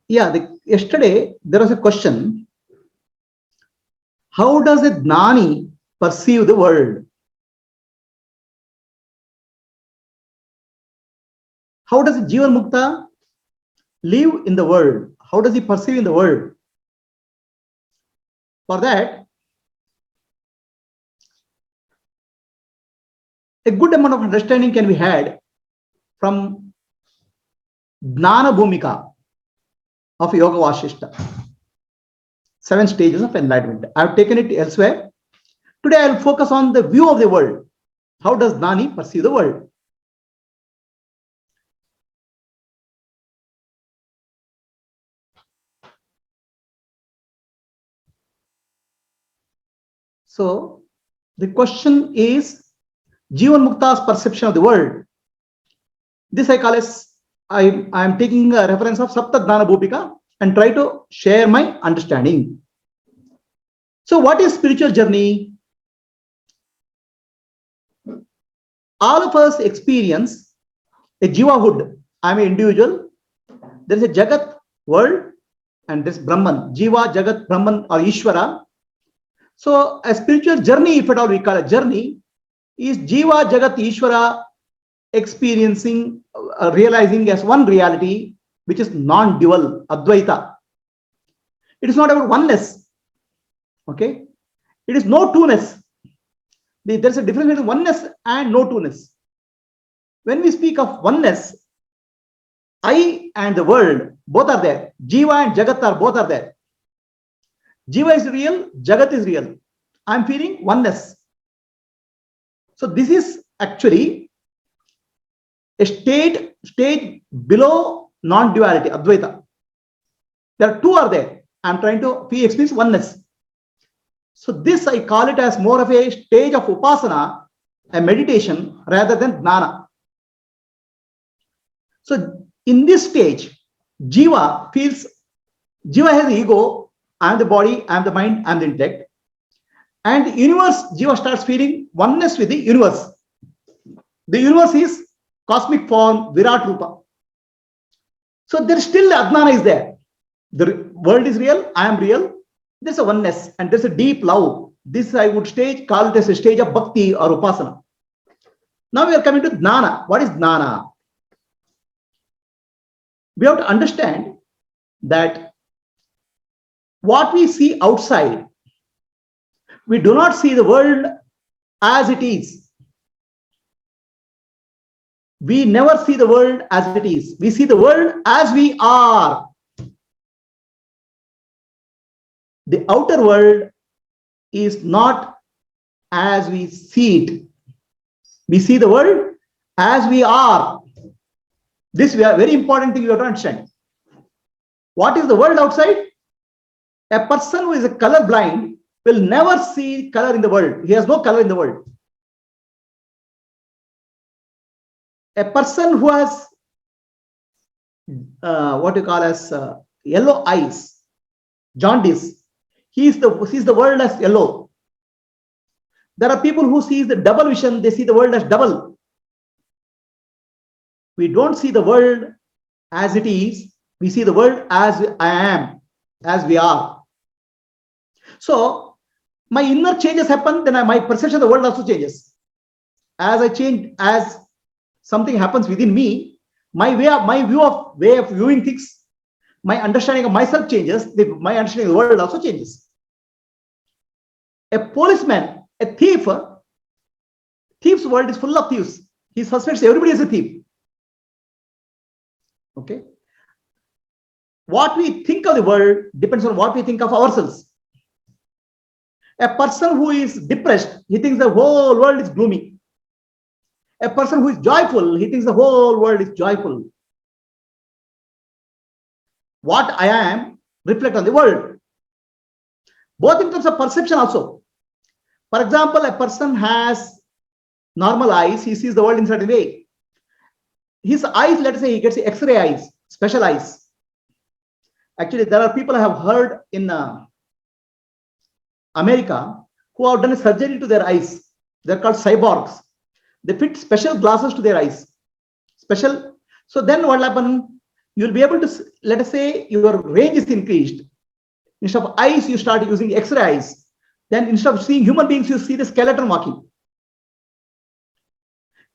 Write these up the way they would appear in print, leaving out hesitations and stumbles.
Yeah, yesterday there was a question. How does a Nani perceive the world? How does a Jivan Mukta live in the world? How does he perceive in the world? For that, a good amount of understanding can be had from Jnana Bhumika of Yoga Vasishta. 7 stages of enlightenment. I have taken it elsewhere. Today I will focus on the view of the world. How does Nani perceive the world? So the question is Jivan Mukta's perception of the world. This I call as, I am taking a reference of Sapta Jnana Bhupika and try to share my understanding. So what is spiritual journey? All of us experience a Jivahood. I am an individual. There is a Jagat world and this Brahman. Jiva, Jagat, Brahman or Ishvara. So a spiritual journey, if at all we call a journey, is Jiva, Jagat, Ishvara experiencing, realizing as one reality, which is non-dual, Advaita. It is not about oneness. Okay? It is no two-ness. There is a difference between oneness and no two-ness. When we speak of oneness, I and the world, both are there. Jiva and Jagat are both are there. Jiva is real, Jagat is real. I am feeling oneness. So this is actually a stage below non-duality, Advaita. There are two are there. I am trying to experience oneness. So this I call it as more of a stage of upasana, a meditation rather than jnana. So in this stage, Jiva has ego, I am the body, I am the mind, I am the intellect. And universe, Jiva starts feeling oneness with the universe. The universe is cosmic form, Virat Rupa. So there is still Adnani is there. The world is real, I am real. There's a oneness and there's a deep love. This I would call it as a stage of bhakti or upasana. Now we are coming to jnana. What is jnana? We have to understand that what we see outside, we do not see the world as it is. We never see the world as it is. We see the world as we are. The outer world is not as we see it. We see the world as we are. This is a very important thing you have to understand. What is the world outside? A person who is a color blind will never see color in the world. He has no color in the world. A person who has what you call as yellow eyes, jaundice, he sees the world as yellow. There are people who see the double vision, they see the world as double. We don't see the world as it is, we see the world as I am, as we are. So my inner changes happen, then my perception of the world also changes. As I change, as something happens within me, my way of viewing things, my understanding of myself changes, my understanding of the world also changes. A policeman, a thief's world is full of thieves. He suspects everybody is a thief. Okay. What we think of the world depends on what we think of ourselves. A person who is depressed, he thinks the whole world is gloomy. A person who is joyful, he thinks the whole world is joyful. What I am reflect on the world. Both in terms of perception also. For example, a person has normal eyes, he sees the world in a certain way. His eyes, let's say he gets X-ray eyes, special eyes. Actually, there are people I have heard in America who have done a surgery to their eyes. They're called cyborgs. They fit special glasses to their eyes. Special. So then what will happen? you'll be able to, let us say your range is increased. Instead of eyes, you start using X-ray eyes. Then instead of seeing human beings, you see the skeleton walking.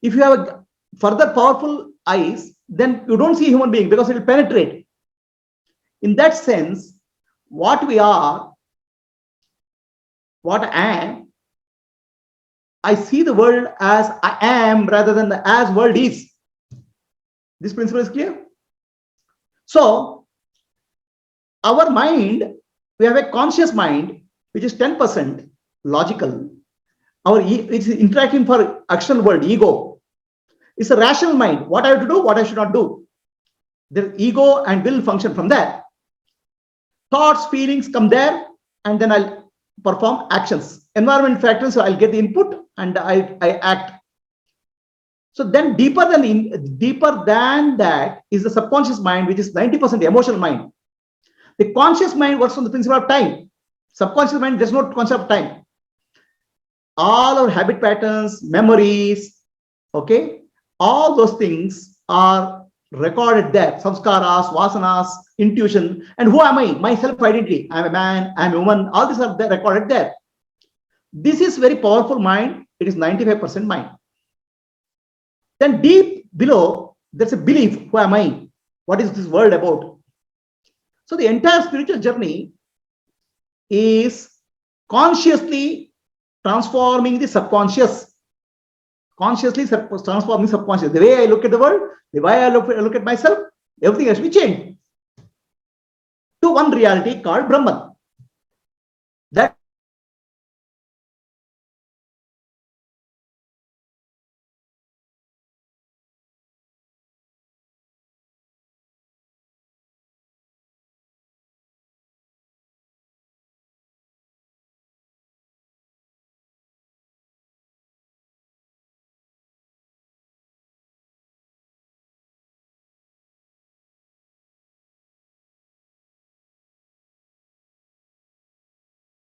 If you have a further powerful eyes, then you don't see human being because it will penetrate. In that sense, what we are, what I am, I see the world as I am rather than the as world is. This principle is clear. So our mind, we have a conscious mind, which is 10% logical. It's interacting for action world, ego. It's a rational mind. What I have to do, what I should not do. The ego and will function from there. Thoughts, feelings come there, and then I'll perform actions. Environment factors, so I'll get the input and I act. So then deeper than that is the subconscious mind, which is 90% emotional mind. The conscious mind works on the principle of time. Subconscious mind does not concept of time. All our habit patterns, memories, okay, all those things are recorded there. Samskaras, vasanas, intuition, and who am I? My self-identity. I'm a man, I'm a woman. All these are recorded there. This is very powerful mind. It is 95% mind. Then deep below, there's a belief. Who am I? What is this world about? So the entire spiritual journey is consciously transforming the subconscious. Consciously transforming subconscious. The way I look at the world, the way I look at myself, everything has to be changed to one reality called Brahman. That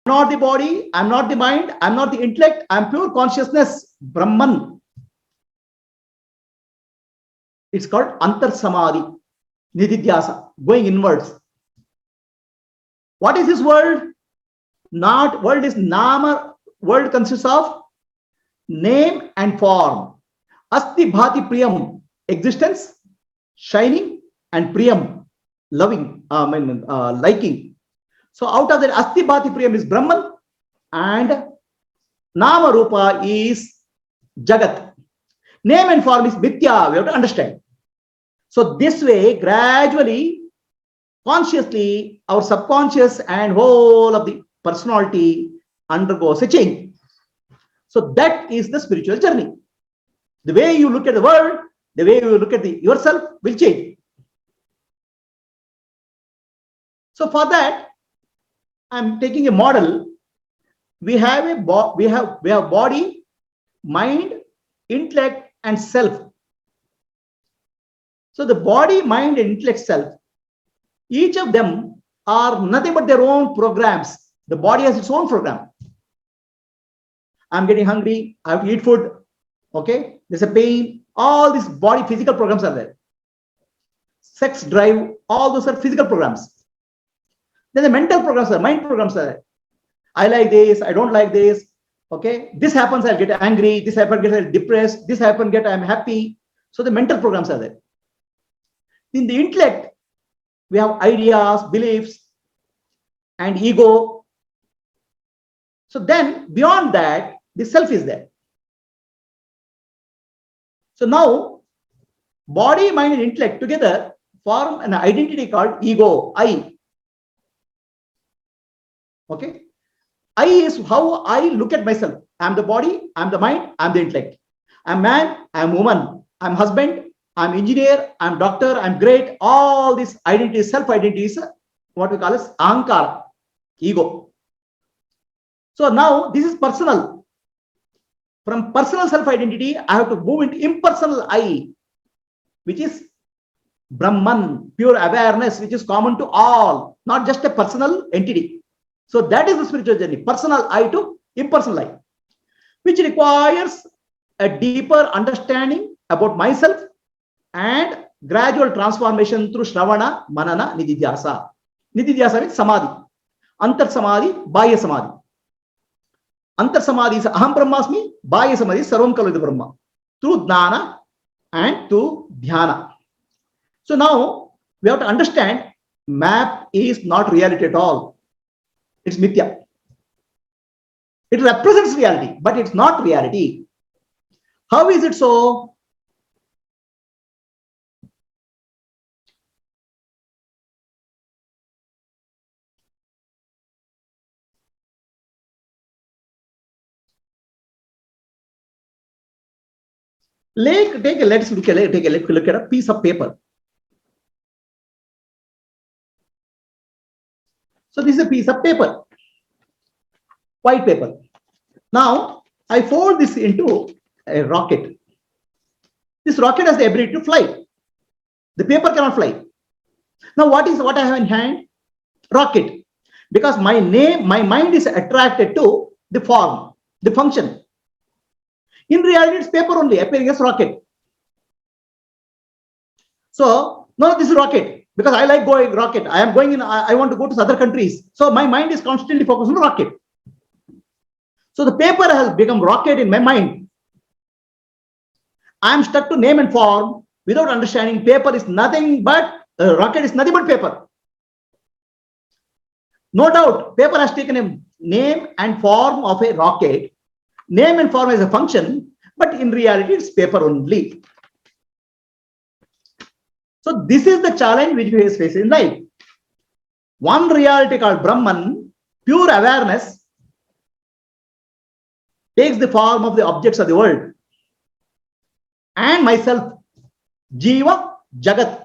I'm not the body, I'm not the mind, I'm not the intellect, I'm pure consciousness, Brahman. It's called Antar Samadhi, Nididhyasa, going inwards. What is this world? Not world is Nama. World consists of name and form. Asti Bhati Priyam, existence, shining, and Priyam, loving, liking. So out of that, Asti Bhati Priyam is Brahman, and Nama Rupa is Jagat. Name and form is Mithya. We have to understand. So this way, gradually, consciously, our subconscious and whole of the personality undergoes a change. So that is the spiritual journey. The way you look at the world, the way you look at yourself will change. So for that, I'm taking a model. We have body, mind, intellect, and self. So the body, mind, and intellect, self, each of them are nothing but their own programs. The body has its own program. I'm getting hungry, I have to eat food. Okay, there's a pain. All these body physical programs are there. Sex drive, all those are physical programs. Then the mental programs are, mind programs are there. I like this, I don't like this. Okay, this happens, I'll get angry. This happens, get depressed. This happens, I'm happy. So the mental programs are there. In the intellect, we have ideas, beliefs, and ego. So then beyond that, the self is there. So now, body, mind, and intellect together form an identity called ego, I. Okay, I is how I look at myself. I'm the body, I'm the mind, I'm the intellect. I'm man, I'm woman, I'm husband, I'm engineer, I'm doctor, I'm great. All these identities, self-identities, what we call as ahankara, ego. So now this is personal. From personal self-identity, I have to move into impersonal I, which is Brahman, pure awareness, which is common to all, not just a personal entity. So that is the spiritual journey, personal I to impersonal I, which requires a deeper understanding about myself and gradual transformation through Shravana, Manana, Nididhyasa. Nididhyasa means Samadhi. Antar Samadhi, Bahya Samadhi. Antar Samadhi is Aham Brahmasmi, Bahya Samadhi is Sarvam Kalu Brahma. Through Jnana and through Dhyana. So now we have to understand map is not reality at all. It's Mithya. It represents reality, but it's not reality. How is it so? Let's look at a piece of paper. So this is a piece of paper, white paper. Now I fold this into a rocket. This rocket has the ability to fly. The paper cannot fly. Now what I have in hand? Rocket. Because my mind is attracted to the form, the function. In reality, it's paper only appearing as rocket. So no, this is rocket because I like going rocket. I am going in. I want to go to other countries. So my mind is constantly focused on rocket. So the paper has become rocket in my mind. I am stuck to name and form without understanding paper is nothing but rocket is nothing but paper. No doubt, paper has taken a name and form of a rocket. Name and form is a function, but in reality, it's paper only. So this is the challenge which we face in life. One reality called Brahman, pure awareness, takes the form of the objects of the world. And myself, Jiva, Jagat.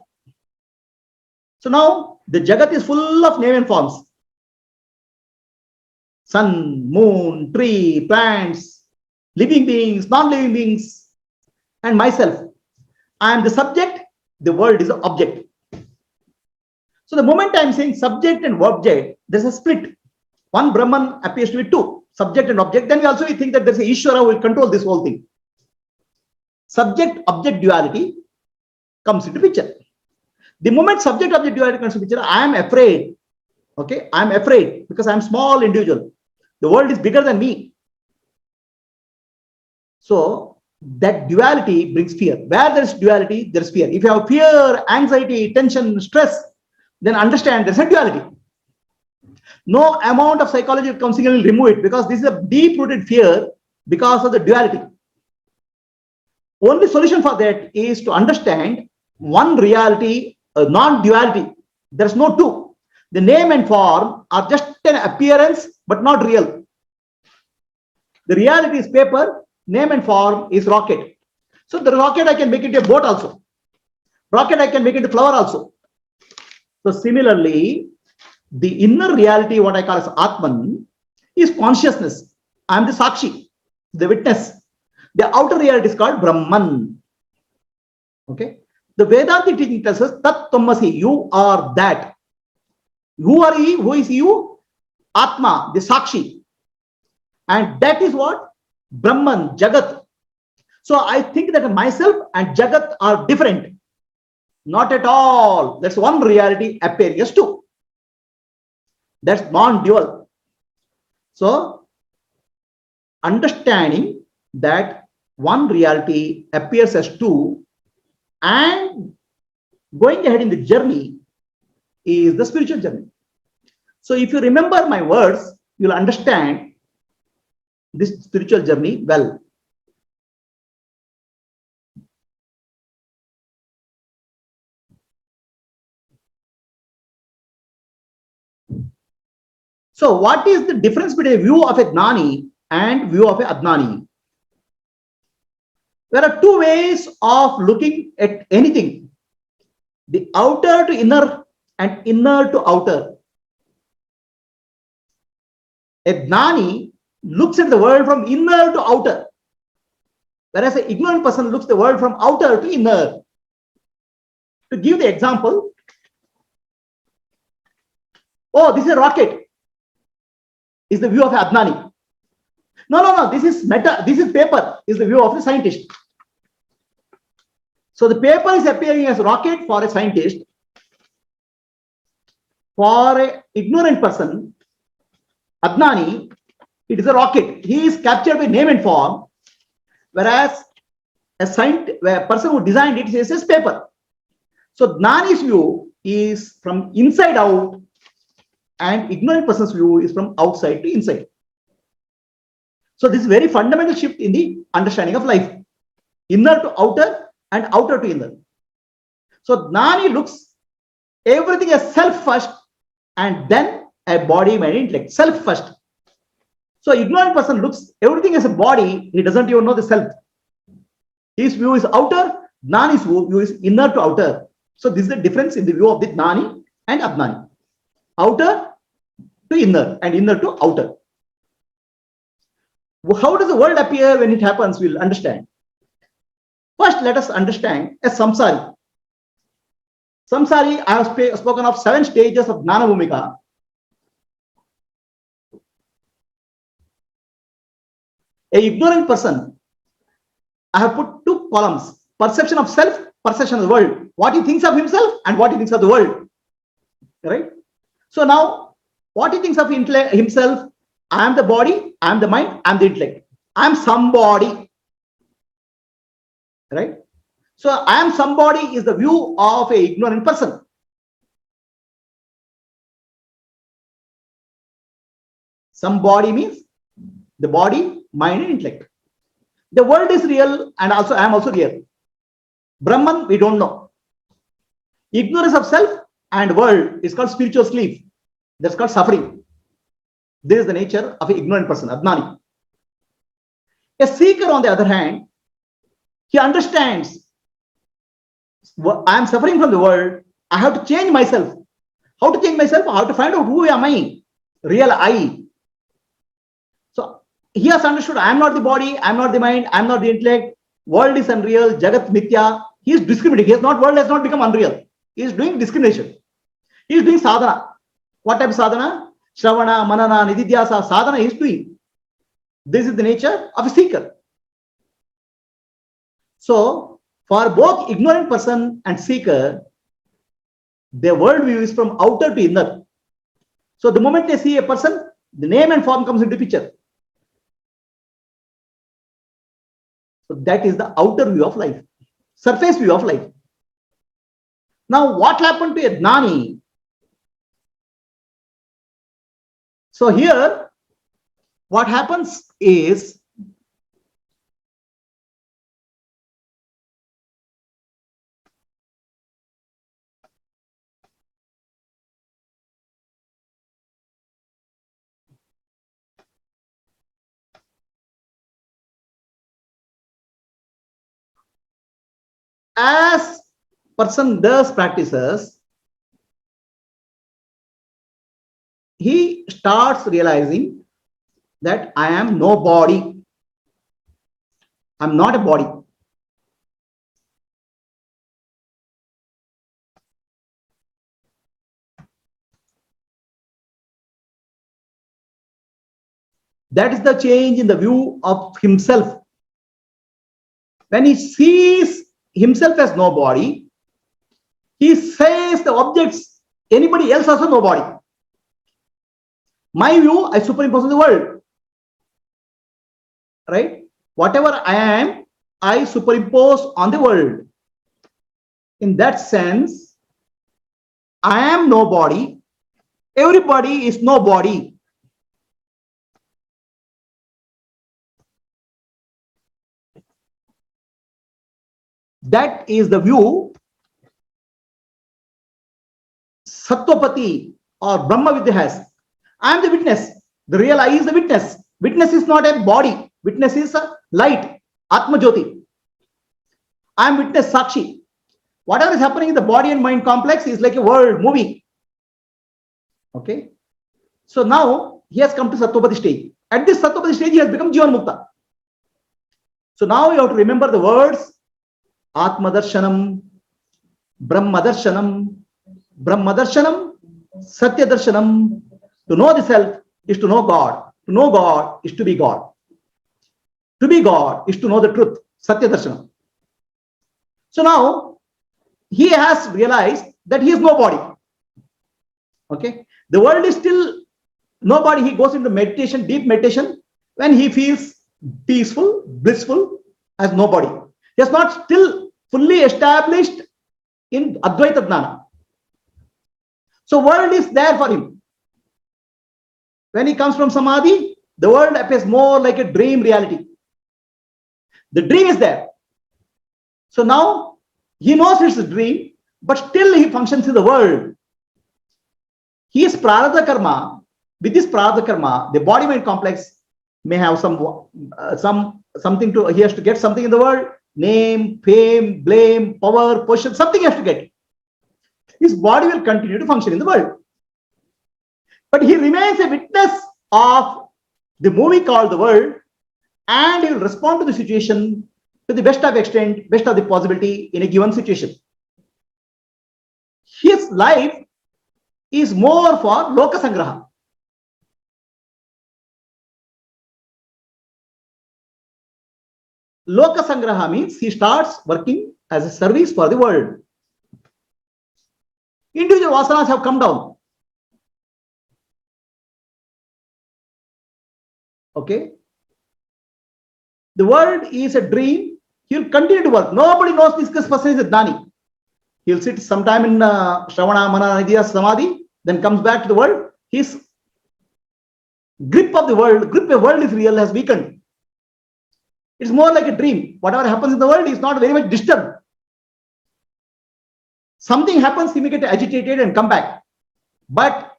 So now the Jagat is full of name and forms. Sun, moon, tree, plants, living beings, non-living beings, and myself. I am the subject, the world is the object. So the moment I am saying subject and object, there's a split. One Brahman appears to be two, subject and object. Then we think that there's a Ishvara who will control this whole thing. Subject-object duality comes into picture. The moment subject-object duality comes into picture, I am afraid. Okay, I am afraid because I am small individual. The world is bigger than me. So that duality brings fear. Where there is duality, there is fear. If you have fear, anxiety, tension, stress, then understand there is a duality. No amount of psychology counseling will remove it because this is a deep-rooted fear because of the duality. Only solution for that is to understand one reality, non-duality. There is no two. The name and form are just an appearance, but not real. The reality is paper, name and form is rocket. So the rocket I can make it a boat also. Rocket I can make it a flower also. So similarly, the inner reality, what I call as Atman, is consciousness. I am the Sakshi, the witness. The outer reality is called Brahman. Okay. The Vedanta teaching tells us Tat Tammasi, you are that. Who are ye? Who is you? Atma, the Sakshi. And that is what? Brahman, Jagat. So I think that myself and Jagat are different. Not at all. That's one reality appearing as two. That's non-dual. So understanding that one reality appears as two and going ahead in the journey is the spiritual journey. So if you remember my words, you'll understand this spiritual journey well. So what is the difference between a view of a Jnani and view of a Adnani? There are two ways of looking at anything. The outer to inner and inner to outer. A Jnani looks at the world from inner to outer, whereas an ignorant person looks at the world from outer to inner. To give the example, oh, this is a rocket, is the view of Adnani. No, this is paper, is the view of the scientist. So the paper is appearing as rocket for a scientist. For an ignorant person, Adnani, it is a rocket. He is captured by name and form, whereas a person who designed it says paper. So Nani's view is from inside out, and ignorant person's view is from outside to inside. So this is very fundamental shift in the understanding of life. Inner to outer and outer to inner. So Nani looks everything as self first and then a body, mind, intellect. Self first. So ignorant person looks everything as a body. He doesn't even know the self. His view is outer. Nani's view is inner to outer. So this is the difference in the view of the Nani and Adnani. Outer to inner and inner to outer. How does the world appear when it happens? We'll understand. First, let us understand a samsari. Samsari, I have spoken of 7 stages of Jnana Bhumika. A ignorant person, I have put 2 columns: perception of self, perception of the world. What he thinks of himself and what he thinks of the world. Right? So now, what he thinks of himself, I am the body, I am the mind, I am the intellect. I am somebody. Right? So I am somebody is the view of a ignorant person. Somebody means the body, mind, and intellect. The world is real, and also I am also real. Brahman, we don't know. Ignorance of self and world is called spiritual sleep. That's called suffering. This is the nature of an ignorant person, Adnani. A seeker, on the other hand, he understands, I am suffering from the world. I have to change myself. How to change myself? I have to find out who am I, real I. So he has understood, I am not the body, I am not the mind, I am not the intellect. World is unreal, Jagat Mithya. He is discriminating. World has not become unreal. He is doing discrimination. He is doing sadhana. What type of sadhana? Shravana, Manana, Nididhyasa, sadhana he is doing. This is the nature of a seeker. So, for both ignorant person and seeker, their worldview is from outer to inner. So, the moment they see a person, the name and form comes into picture. So, that is the outer view of life, surface view of life. Now, what happened to Adnani? So, here, what happens is, as person does practices, he starts realizing that I am no body. I'm not a body. That is the change in the view of himself. When he sees himself as no body, he says the objects, anybody else also no body. My view, I superimpose on the world. Right? Whatever I am, I superimpose on the world. In that sense, I am no body. Everybody is no body. That is the view Sattopati or Brahma Vidya has. I am the witness. The real I is the witness. Witness is not a body. Witness is a light. Atmajnana. I am witness Sakshi. Whatever is happening in the body and mind complex is like a world movie. Okay. So now he has come to Sattopati stage. At this Sattopati stage, he has become Jivan Mukta. So now you have to remember the words Atmadarshanam, Brahmadarshanam, Brahmadarshanam, Satyadarshanam. To know the self is to know God. To know God is to be God. To be God is to know the truth, Satyadarshanam. So now he has realized that he is no body. Okay, the world is still no body. He goes into meditation, deep meditation, when he feels peaceful, blissful, as nobody. He is not still fully established in Advaita Jnana. So world is there for him. When he comes from Samadhi, the world appears more like a dream reality. The dream is there. So now he knows it's a dream, but still he functions in the world. He is prarabdha karma. With this prarabdha karma, the body mind complex may have something to, he has to get something in the world, name, fame, blame, power, position, something he has to get. His body will continue to function in the world. But he remains a witness of the movie called the world, and he will respond to the situation to the best of extent, best of the possibility in a given situation. His life is more for loka sangraha. Loka sangraha means he starts working as a service for the world. Individual vasanas have come down. Okay. The world is a dream. He will continue to work. Nobody knows this person is Adnani. He will sit sometime in Shravana, Manana, Nidya, Samadhi, then comes back to the world. His grip of the world is real, has weakened. It's more like a dream. Whatever happens in the world is not very much disturbed. Something happens, he may get agitated and come back. But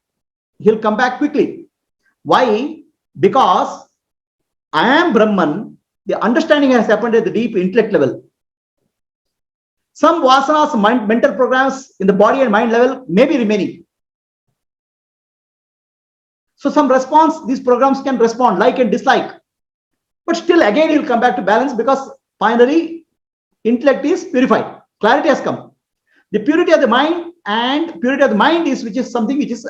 he'll come back quickly. Why? Because I am Brahman. The understanding has happened at the deep intellect level. Some vasanas, mental programs in the body and mind level may be remaining. So some response, these programs can respond, like and dislike. But still again he will come back to balance, because finally intellect is purified. Clarity has come. The purity of the mind, and purity of the mind is which is something which is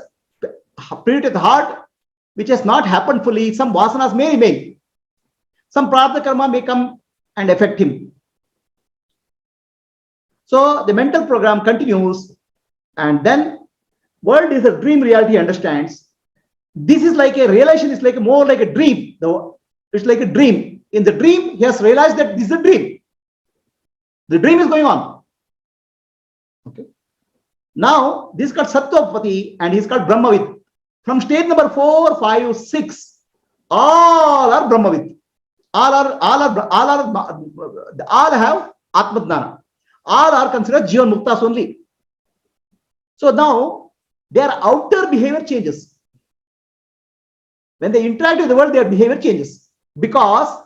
purity of the heart, which has not happened fully. Some vasanas may remain. Some prarabdha karma may come and affect him. So the mental program continues, and then world is a dream reality, understands. This is like a realization, is like more like a dream. It's like a dream. In the dream, he has realized that this is a dream. The dream is going on. Okay. Now, this is called Sattopati and he's called Brahmavid. From stage number 4, 5, 6, all are Brahmavid. All have Atmajnana. All are considered Jivan Muktas only. So now their outer behavior changes. When they interact with the world, their behavior changes because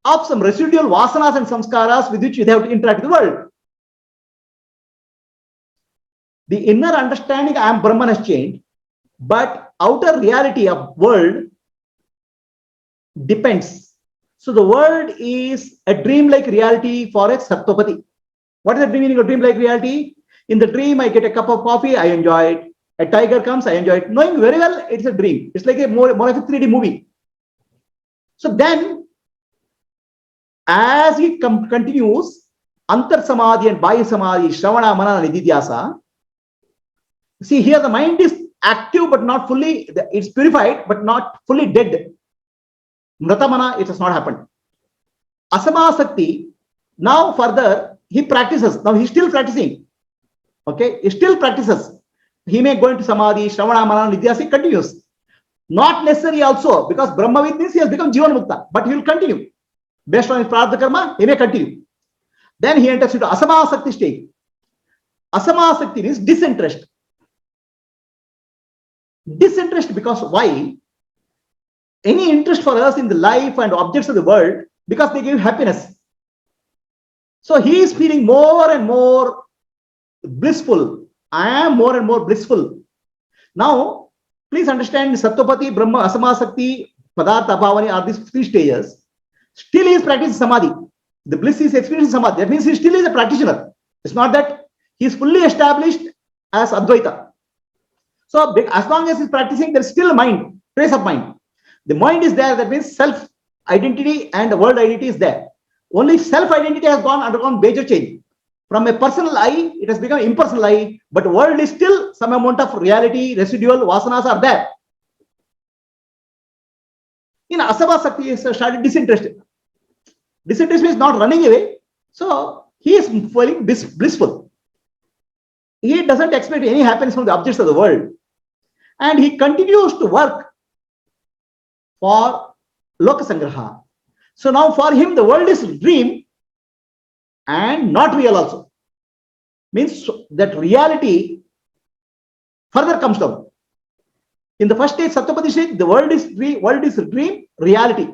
of some residual vasanas and samskaras with which they have to interact with the world. The inner understanding I am Brahman has changed, but outer reality of world depends. So the world is a dream-like reality for a Sattopati. What is the meaning of dream-like reality? In the dream, I get a cup of coffee, I enjoy it. A tiger comes, I enjoy it. Knowing very well it's a dream. It's like a more of a 3D movie. So then, as he continues, Antar Samadhi and Bahi Samadhi, Shravana, Manana, Nididhyasa. See, here the mind is active but not fully, it's purified but not fully dead. Mratamana, it has not happened. Asamasakti, now further, he practices. Now he's still practicing. Okay, he still practices. He may go into Samadhi, Shravana, Manana, Nidhyasa, he continues. Not necessary also, because Brahmavid means he has become Jivan Mukta, but he will continue. Based on his prarabdha karma, he may continue. Then he enters into Asamasakti stage. Asamasakti means disinterest. Disinterest because why? Any interest for us in the life and objects of the world, because they give happiness. So he is feeling more and more blissful. I am more and more blissful. Now, please understand Sattopati, Brahma, Asamasakti, Padartha, Bhavani are these 3 stages. Still he is practicing Samadhi. The bliss is experiencing Samadhi. That means he still is a practitioner. It's not that he is fully established as Advaita. So as long as he's practicing, there's still a mind, trace of mind. The mind is there, that means self-identity and the world identity is there. Only self-identity has undergone major change. From a personal I, it has become impersonal I, but world is still some amount of reality, residual vasanas are there. In Asava Sakti, he started disinterested. Disinterested means not running away. So he is feeling blissful. He doesn't expect any happiness from the objects of the world. And he continues to work for Lokasangraha. So now for him, the world is dream and not real also. Means that reality further comes down. In the first stage, Satyapati stage, the world is dream, reality.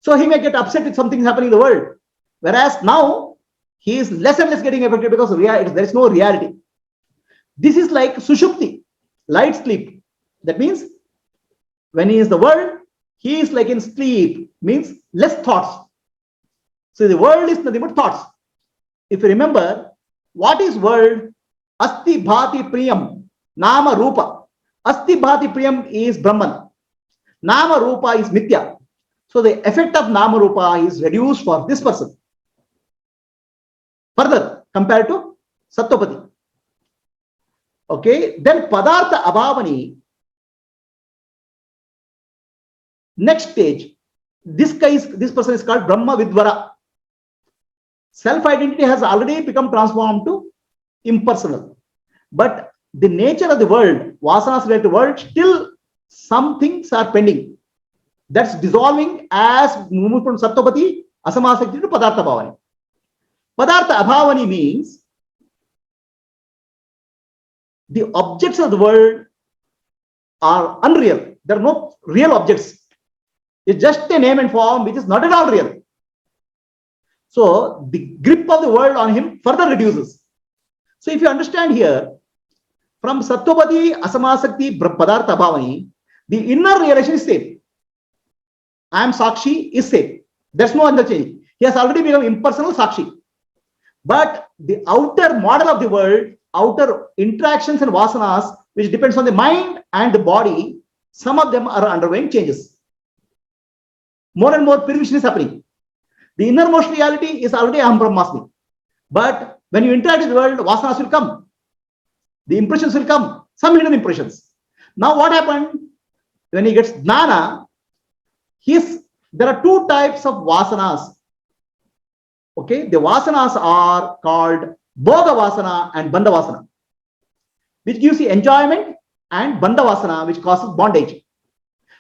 So he may get upset if something is happening in the world. Whereas now, he is less and less getting affected because there is no reality. This is like Sushupti, light sleep. That means when he is the world, he is like in sleep, means less thoughts. So the world is nothing but thoughts. If you remember, what is world? Asti bhati priyam, nama rupa. Asti bhati priyam is Brahman. Nama rupa is Mithya. So the effect of nama rupa is reduced for this person. Further, compared to Satyapati. Okay, then Padartha Abhavani. Next stage, this person is called Brahma Vidvara. Self-identity has already become transformed to impersonal. But the nature of the world, vasanas related world, still some things are pending. That's dissolving as movement from Satyapati, Asamasakti to Padartha Bhavani. Padartha Abhavani means the objects of the world are unreal. There are no real objects. It's just a name and form which is not at all real. So the grip of the world on him further reduces. So if you understand here, from Satyapati, Asamasakti, Padartha Bhavani, the inner realization is same. I am Sakshi is same. There's no other change. He has already become impersonal Sakshi. But the outer model of the world, outer interactions and vasanas, which depends on the mind and the body, some of them are undergoing changes. More and more purification is happening. The innermost reality is already Aham Brahmasmi. But when you interact with the world, vasanas will come. The impressions will come. Some hidden impressions. Now what happened? When he gets jnana, there are two types of vasanas. Okay, the vasanas are called Bhoga Vasana and Bandha Vasana, which gives you enjoyment, and Bandha Vasana, which causes bondage.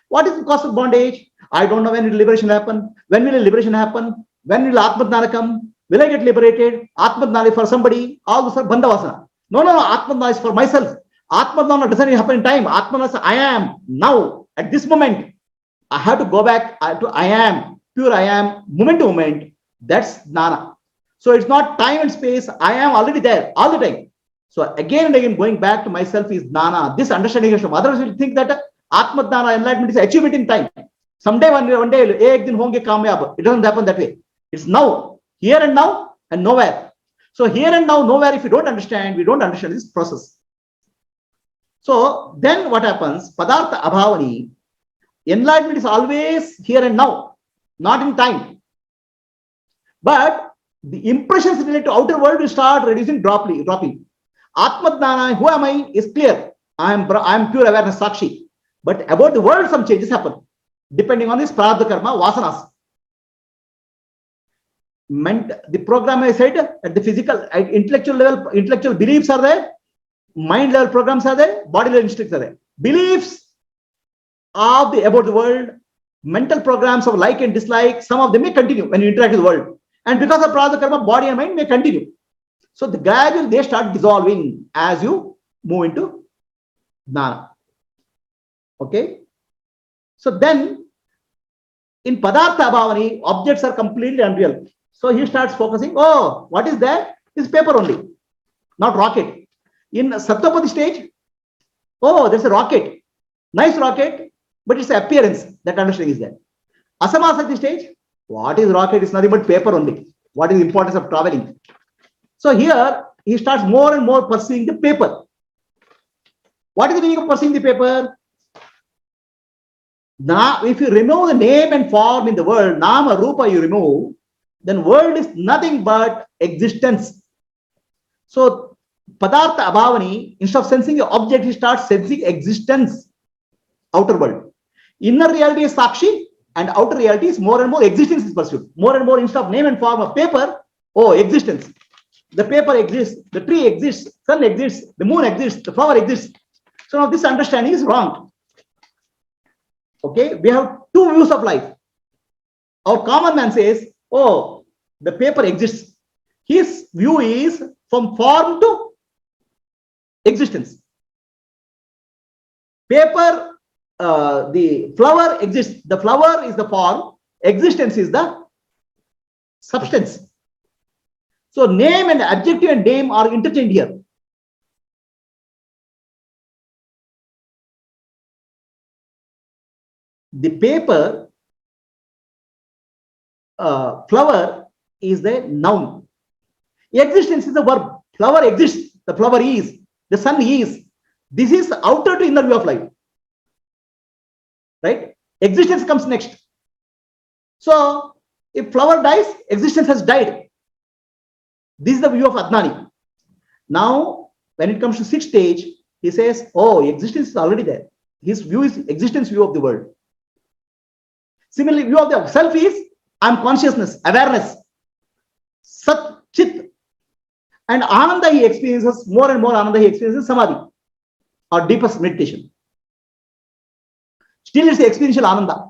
What is the cause of bondage? I don't know when will liberation happen. When will liberation happen? When will Atmajnana come? Will I get liberated? Atmajnana is for somebody. All those are Bandha Vasana. No. Atmajnana is for myself. Atmajnana doesn't happen in time. Atmajnana is I am now at this moment. I have to go back to I am, pure I am, moment to moment. That's jnana. So it's not time and space. I am already there all the time. So again and again, going back to myself is jnana. This understanding is from others will think that Atmajnana, enlightenment is achievement in time. Someday, one day, ek din honge kamyab. It doesn't happen that way. It's now, here and now, and nowhere. So here and now, nowhere. If you don't understand, we don't understand this process. So then what happens? Padartha Abhavani. Enlightenment is always here and now, not in time. But the impressions related to outer world will start reducing, dropping. Atmajnana, who am I, is clear. I am pure awareness, Sakshi. But about the world, some changes happen, depending on this prarabdha karma, vasanas. The program I said at the physical, at intellectual level, intellectual beliefs are there, mind level programs are there, body level instincts are there. Beliefs about the world, mental programs of like and dislike, some of them may continue when you interact with the world. And because of prarabdha karma, body and mind may continue. So gradually they start dissolving as you move into jnana. Okay. So then in Padartha Abhavani, objects are completely unreal. So he starts focusing, oh, what is that? It's paper only, not rocket. In Satyapati stage, oh, there's a rocket. Nice rocket, but it's the appearance. That understanding is there. Asamasakti stage, what is rocket? It's nothing but paper only. What is the importance of traveling? So here he starts more and more pursuing the paper. What is the meaning of pursuing the paper? Now, if you remove the name and form in the world, nama, rupa you remove, then world is nothing but existence. So Padartha Abhavani, instead of sensing the object, he starts sensing existence, outer world. Inner reality is Sakshi, and outer reality is more and more existence is pursued. More and more, instead of name and form of paper, oh, existence. The paper exists, the tree exists, sun exists, the moon exists, the flower exists. So now this understanding is wrong. Okay, we have two views of life. Our common man says, oh, the paper exists. His view is from form to existence. Paper, the flower exists. The flower is the form. Existence is the substance. So name and adjective and name are interchanged here. The paper, flower is the noun. Existence is the verb. Flower exists. The flower is. The sun is. This is outer to inner view of life. Right? Existence comes next. So if flower dies, existence has died. This is the view of Adnani. Now, when it comes to sixth stage, he says, oh, existence is already there. His view is existence view of the world. Similarly, view of the self is I am consciousness, awareness, Sat, Chit. And Ananda he experiences, more and more Ananda he experiences Samadhi or deepest meditation. Still it's the experiential Ananda.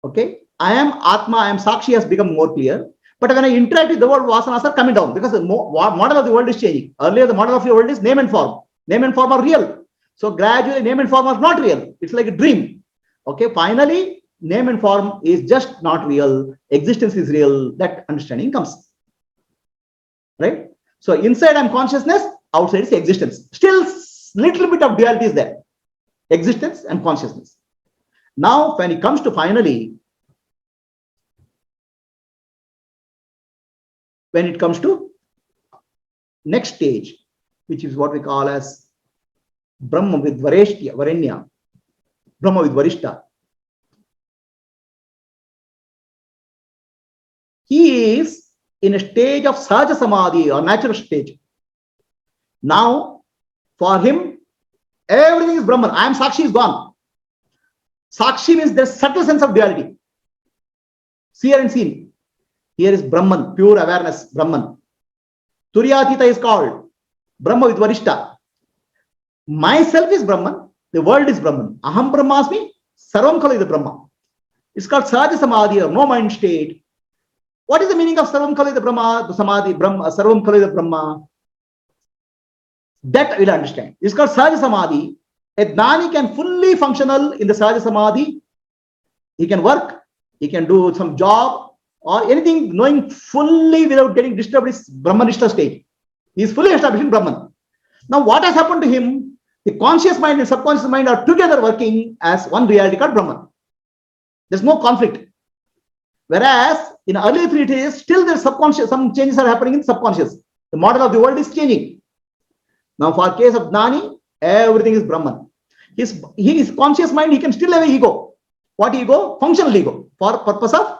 Okay, I am Atma, I am Sakshi has become more clear. But when I interact with the world, vasanas are coming down because the model of the world is changing. Earlier, the model of the world is name and form. Name and form are real. So gradually, name and form are not real. It's like a dream. Okay, finally, name and form is just not real. Existence is real. That understanding comes. Right? So inside I'm consciousness, outside is existence. Still, little bit of duality is there. Existence and consciousness. Now, when it comes to finally, when it comes to next stage, which is what we call as Brahma with Varenya, Brahma with Varishta. He is in a stage of Sahaja Samadhi or natural stage. Now, for him, everything is Brahman. I am Sakshi is gone. Sakshi means there's subtle sense of duality. Seer and seen. Here is Brahman, pure awareness, Brahman. Turyatita is called Brahma with Varishta. Myself is Brahman, the world is Brahman. Aham Brahmasmi, Sarvam Khalu is Brahma. It's called Sahaja Samadhi or no mind state. What is the meaning of Sarvam Khalu is Brahma, the Samadhi, Brahma, Sarvam Khalu is Brahma? That we'll understand. It's called Sahaja Samadhi. Adnani can fully functional in the Sahaja Samadhi. He can work, he can do some job, or anything, knowing fully without getting disturbed is Brahmanishta stage. He is fully established in Brahman. Now, what has happened to him? The conscious mind and subconscious mind are together working as one reality called Brahman. There's no conflict. Whereas in earlier 3 days, still there's subconscious, some changes are happening in subconscious. The model of the world is changing. Now, for case of Nani, everything is Brahman. His conscious mind, he can still have an ego. What ego? Functional ego, for purpose of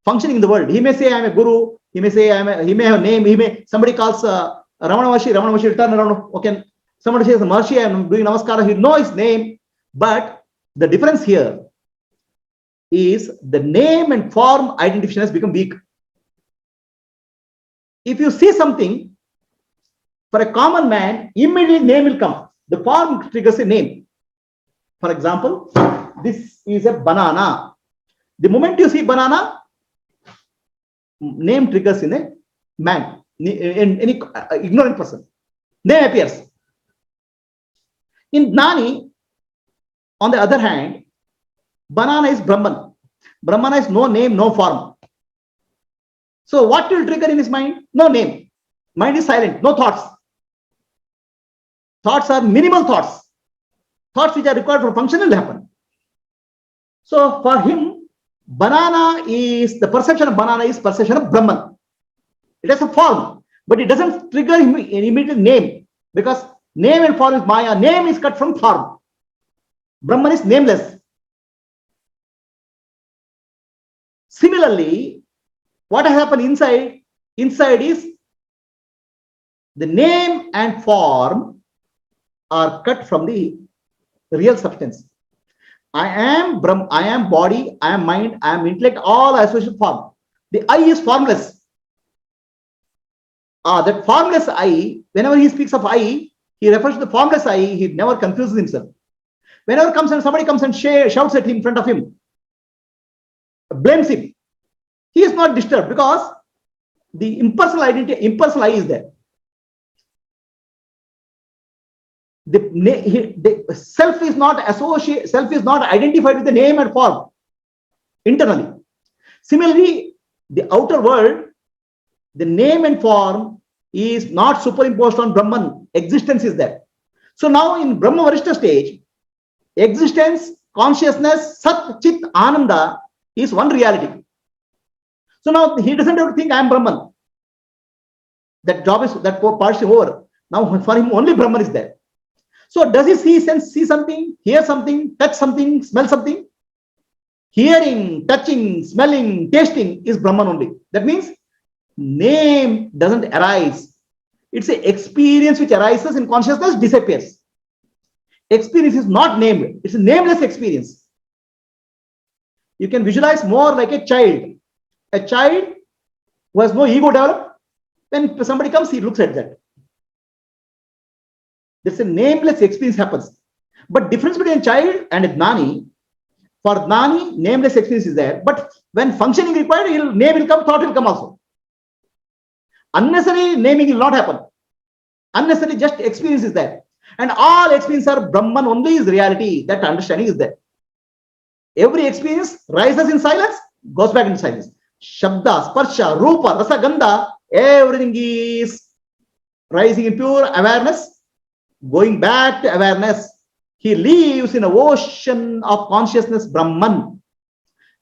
functioning in the world. He may say I am a guru, he may say he may have a name, somebody calls Ramanavashi will turn around, okay. Somebody says Maharishi, I am doing namaskara, he knows his name. But the difference here is the name and form identification has become weak. If you see something, for a common man, immediately name will come. The form triggers a name. For example, this is a banana. The moment you see banana, name triggers in a man, in any ignorant person. Name appears. In Nani, on the other hand, banana is Brahman. Brahmana is no name, no form. So what will trigger in his mind? No name. Mind is silent, no thoughts. Thoughts are minimal thoughts. Thoughts which are required for function will happen. So for him, banana is, the perception of banana is perception of Brahman. It has a form, but it doesn't trigger him an immediate name, because name and form is Maya. Name is cut from form. Brahman is nameless. Similarly, what has happened inside? Inside is The name and form are cut from the real substance. I am Brahm, I am body, I am mind, I am intellect, all associated form. The I is formless. That formless I, whenever he speaks of I, he refers to the formless I, he never confuses himself. Whenever somebody comes and shouts at him in front of him, blames him, he is not disturbed because the impersonal identity, impersonal I is there. The self is not associated, self is not identified with the name and form internally. Similarly, the outer world, the name and form is not superimposed on Brahman. Existence is there. So now in Brahma Varishta stage, existence, consciousness, Sat, Chit, Ananda is one reality. So now he doesn't have to think I am Brahman. That job is, that part is over. Now for him only Brahman is there. So does he see something, hear something, touch something, smell something? Hearing, touching, smelling, tasting is Brahman only. That means name doesn't arise. It's an experience which arises in consciousness, disappears. Experience is not named. It's a nameless experience. You can visualize more like a child. A child who has no ego developed. When somebody comes, he looks at that. There's a nameless experience happens. But difference between a child and a Nani, for Nani, nameless experience is there. But when functioning required, name will come, thought will come also. Unnecessary naming will not happen. Unnecessary just experience is there. And all experience are Brahman only is reality. That understanding is there. Every experience rises in silence, goes back into silence. Shabda, Sparsha, Rupa, Rasa, Gandha, everything is rising in pure awareness, going back to awareness. He lives in an ocean of consciousness, Brahman.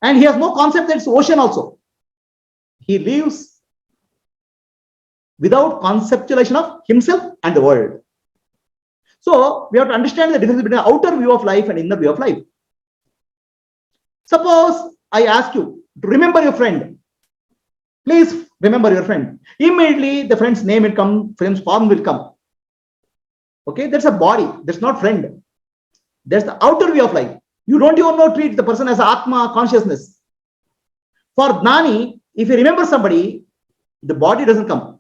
And he has no concept that it's ocean also. He lives without conceptualization of himself and the world. So we have to understand the difference between outer view of life and inner view of life. Suppose I ask you to remember your friend. Please remember your friend. Immediately the friend's name will come, friend's form will come. Okay, that's a body, that's not friend. That's the outer view of life. You don't even know, treat the person as Atma, consciousness. For Nani, if you remember somebody, the body doesn't come.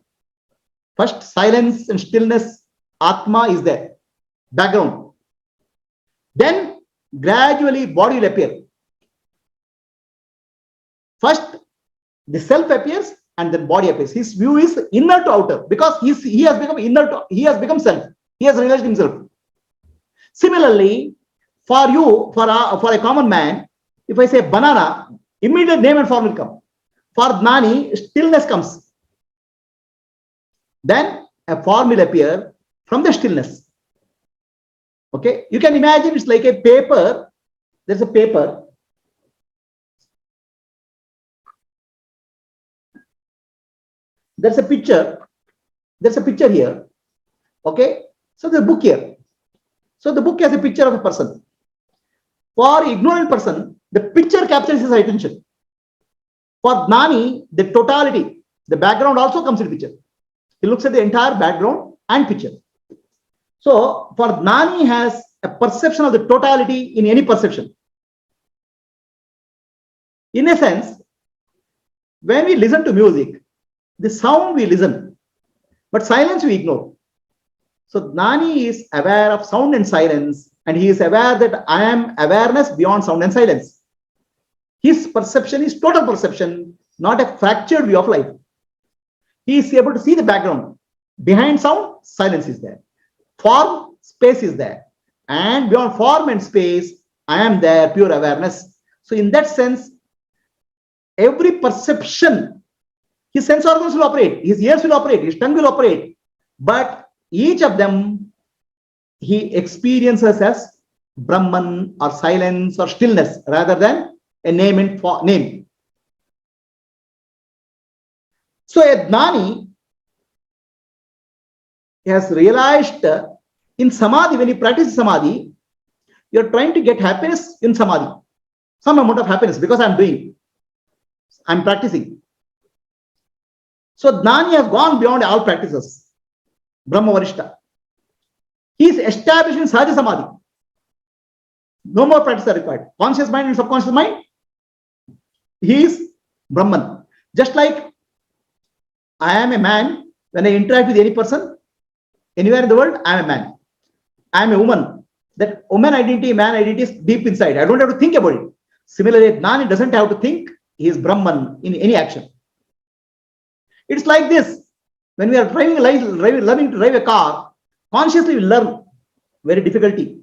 First, silence and stillness, Atma is there, background. Then, gradually, body will appear. First, the self appears and then body appears. His view is inner to outer because he has become inner to, he has become self. He has realized himself. Similarly, for you, for a common man, if I say banana, immediate name and form will come. For Nani, stillness comes. Then a form will appear from the stillness. Okay, you can imagine it's like a paper. There's a paper. There's a picture. There's a picture here. Okay, so the book here. So the book has a picture of a person. For ignorant person, the picture captures his attention. For Nani, the totality, the background also comes in picture. He looks at the entire background and picture. So for Nani has a perception of the totality in any perception. In a sense, when we listen to music, the sound we listen, but silence we ignore. So Nani is aware of sound and silence, and he is aware that I am awareness beyond sound and silence. His perception is total perception, not a fractured view of life. He is able to see the background. Behind sound, silence is there. Form, space is there. And beyond form and space, I am there, pure awareness. So in that sense, every perception, his sense organs will operate, his ears will operate, his tongue will operate. But each of them, he experiences as Brahman or silence or stillness rather than a name and name. So Adnani has realized in Samadhi, when you practice Samadhi, you're trying to get happiness in Samadhi. Some amount of happiness because I'm practicing. So Nani has gone beyond all practices. Brahma Varishta. He is established in Sahaja Samadhi. No more practice are required. Conscious mind and subconscious mind, he is Brahman. Just like I am a man, when I interact with any person, anywhere in the world, I am a man. I am a woman. That woman identity, man identity is deep inside. I don't have to think about it. Similarly, Nani doesn't have to think. He is Brahman in any action. It's like this. When we are learning to drive a car, consciously we learn very difficulty.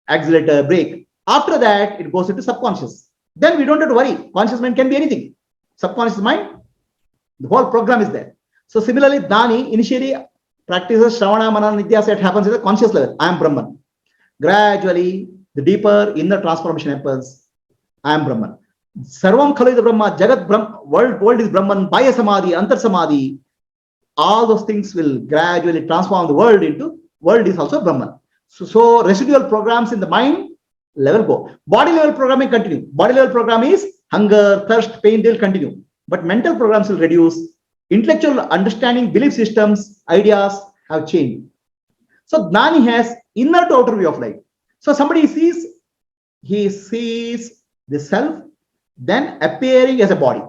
Accelerator, brake. After that, it goes into subconscious. Then we don't have to worry. Conscious mind can be anything. Subconscious mind, the whole program is there. So similarly, Nani initially practices Shravana, Manana, Nidhyasa. It happens at the conscious level. I am Brahman. Gradually, the deeper inner transformation happens. I am Brahman. Sarvam Khalu is Brahma. Jagat Brahma. World is Brahman. Baya Samadhi, Antar Samadhi. All those things will gradually transform the world into world is also Brahman. So residual programs in the mind level go. Body level programming continue. Body level program is hunger, thirst, pain, they'll continue. But mental programs will reduce. Intellectual understanding, belief systems, ideas have changed. So Jnani has inner to outer view of life. So somebody sees, he sees the self, then appearing as a body.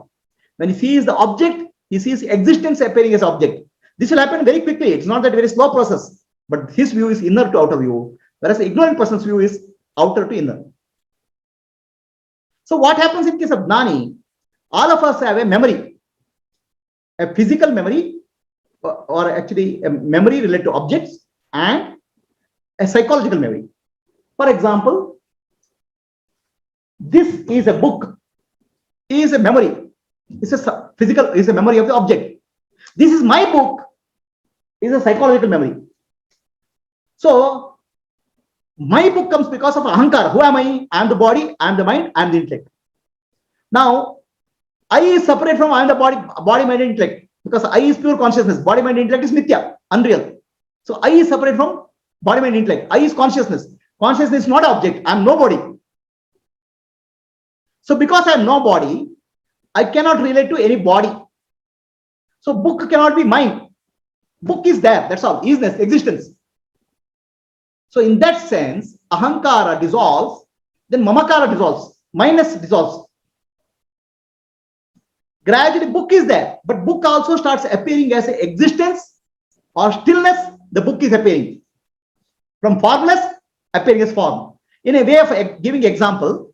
When he sees the object, he sees existence appearing as object. This will happen very quickly. It's not that very slow process. But his view is inner to outer view, whereas the ignorant person's view is outer to inner. So what happens in case of Jnani? All of us have a memory, a physical memory, or actually a memory related to objects, and a psychological memory. For example, this is a book, is a memory. It's a physical, is a memory of the object. This is my book, is a psychological memory. So, my book comes because of ahankara. Who am I? I am the body, I am the mind, I am the intellect. Now, I is separate from I am the body, mind, and intellect. Because I is pure consciousness. Body, mind, intellect is mithya, unreal. So, I is separate from body, mind, intellect. I is consciousness. Consciousness is not object. I am no body. So, because I am no body, I cannot relate to any body. So, book cannot be mine. Book is there. That's all. Isness, existence. So in that sense, ahankara dissolves, then mamakara dissolves, minus dissolves. Gradually book is there, but book also starts appearing as an existence or stillness, the book is appearing. From formless, appearing as form. In a way of giving example,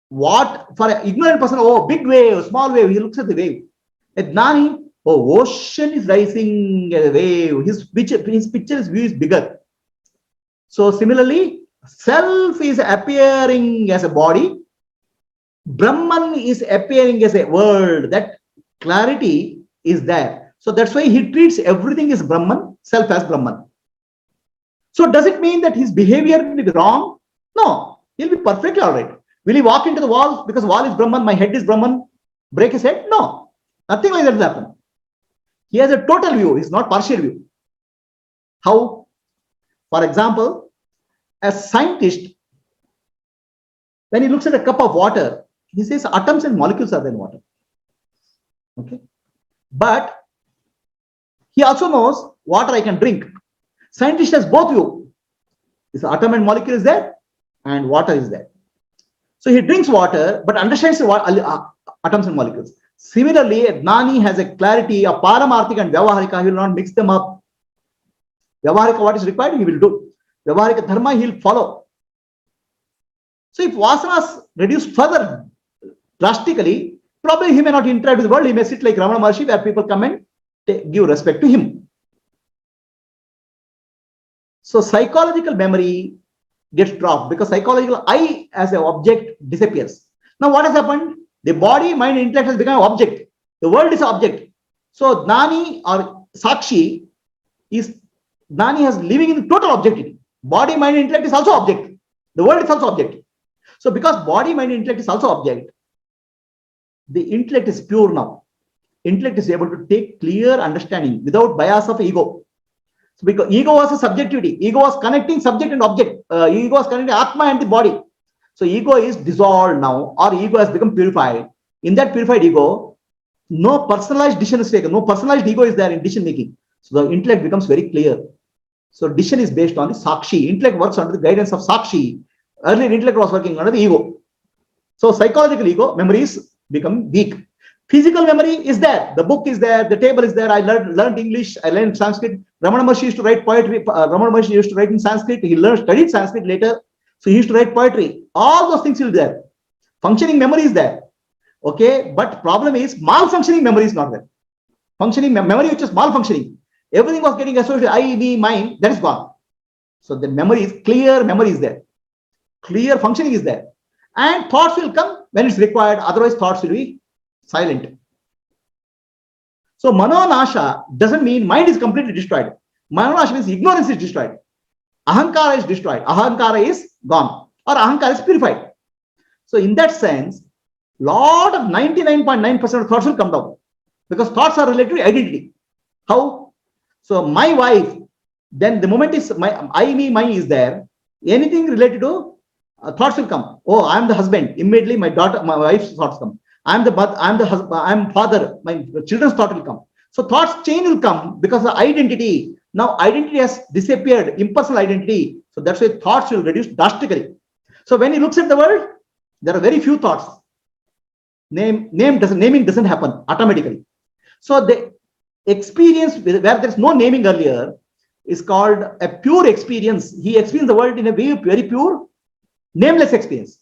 what for an ignorant person, oh, big wave, small wave, he looks at the wave. At Nani, oh, ocean is rising as a wave, his picture view is bigger. So similarly, self is appearing as a body, Brahman is appearing as a world. That clarity is there. So that's why he treats everything as Brahman, self as Brahman. So does it mean that his behavior will be wrong? No, he'll be perfectly all right. Will he walk into the wall because wall is Brahman, my head is Brahman, break his head? No, nothing like that will happen. He has a total view, it's not partial view. How? For example, a scientist, when he looks at a cup of water, he says atoms and molecules are there in water. Okay. But he also knows water I can drink. Scientist has both view. This atom and molecule is there and water is there. So he drinks water but understands the atoms and molecules. Similarly, Adnani has a clarity of Paramarthika and Vyavaharika. He will not mix them up. Vyavaharika, what is required, he will do. Vyavaharika dharma, he will follow. So if vasanas reduce further drastically, probably he may not interact with the world. He may sit like Ramana Maharshi where people come and give respect to him. So psychological memory gets dropped because psychological I as an object disappears. Now what has happened? The body, mind, intellect has become an object. The world is an object. So Nani or Sakshi is, Nani has living in total objectivity. Body, mind, intellect is also object. The world is also object. So because body, mind, intellect is also object, the intellect is pure now. Intellect is able to take clear understanding without bias of ego. So because ego was a subjectivity. Ego was connecting subject and object. Ego was connecting Atma and the body. So ego is dissolved now, or ego has become purified. In that purified ego, no personalized decision is taken. No personalized ego is there in decision making. So the intellect becomes very clear. So decision is based on the Sakshi. Intellect works under the guidance of Sakshi. Earlier intellect was working under the ego. So psychological ego, memories become weak. Physical memory is there. The book is there. The table is there. I learned English. I learned Sanskrit. Ramana Maharshi used to write poetry. Ramana Maharshi used to write in Sanskrit. He studied Sanskrit later. So he used to write poetry. All those things will be there. Functioning memory is there. Okay. But problem is malfunctioning memory is not there. Functioning memory which is malfunctioning. Everything was getting associated. I, me, mine. That is gone. So the memory is clear. Memory is there. Clear functioning is there. And thoughts will come when it's required. Otherwise thoughts will be silent. So manonasha doesn't mean mind is completely destroyed. Manonasha means ignorance is destroyed. Ahankara is destroyed. Ahankara is gone. Or ahankara is purified. So in that sense, lot of 99.9% of thoughts will come down. Because thoughts are related to identity. How? So my wife, then the moment is my I, me, mine is there. Anything related to thoughts will come. Oh, I am the husband. Immediately my daughter, my wife's thoughts come. I am the mother, I am the husband, I am father. My children's thought will come. So thoughts change will come because of identity. Now identity has disappeared, impersonal identity. So that's why thoughts will reduce drastically. So when he looks at the world, there are very few thoughts. Naming doesn't happen automatically. So the experience where there is no naming earlier is called a pure experience. He experienced the world in a very pure, nameless experience.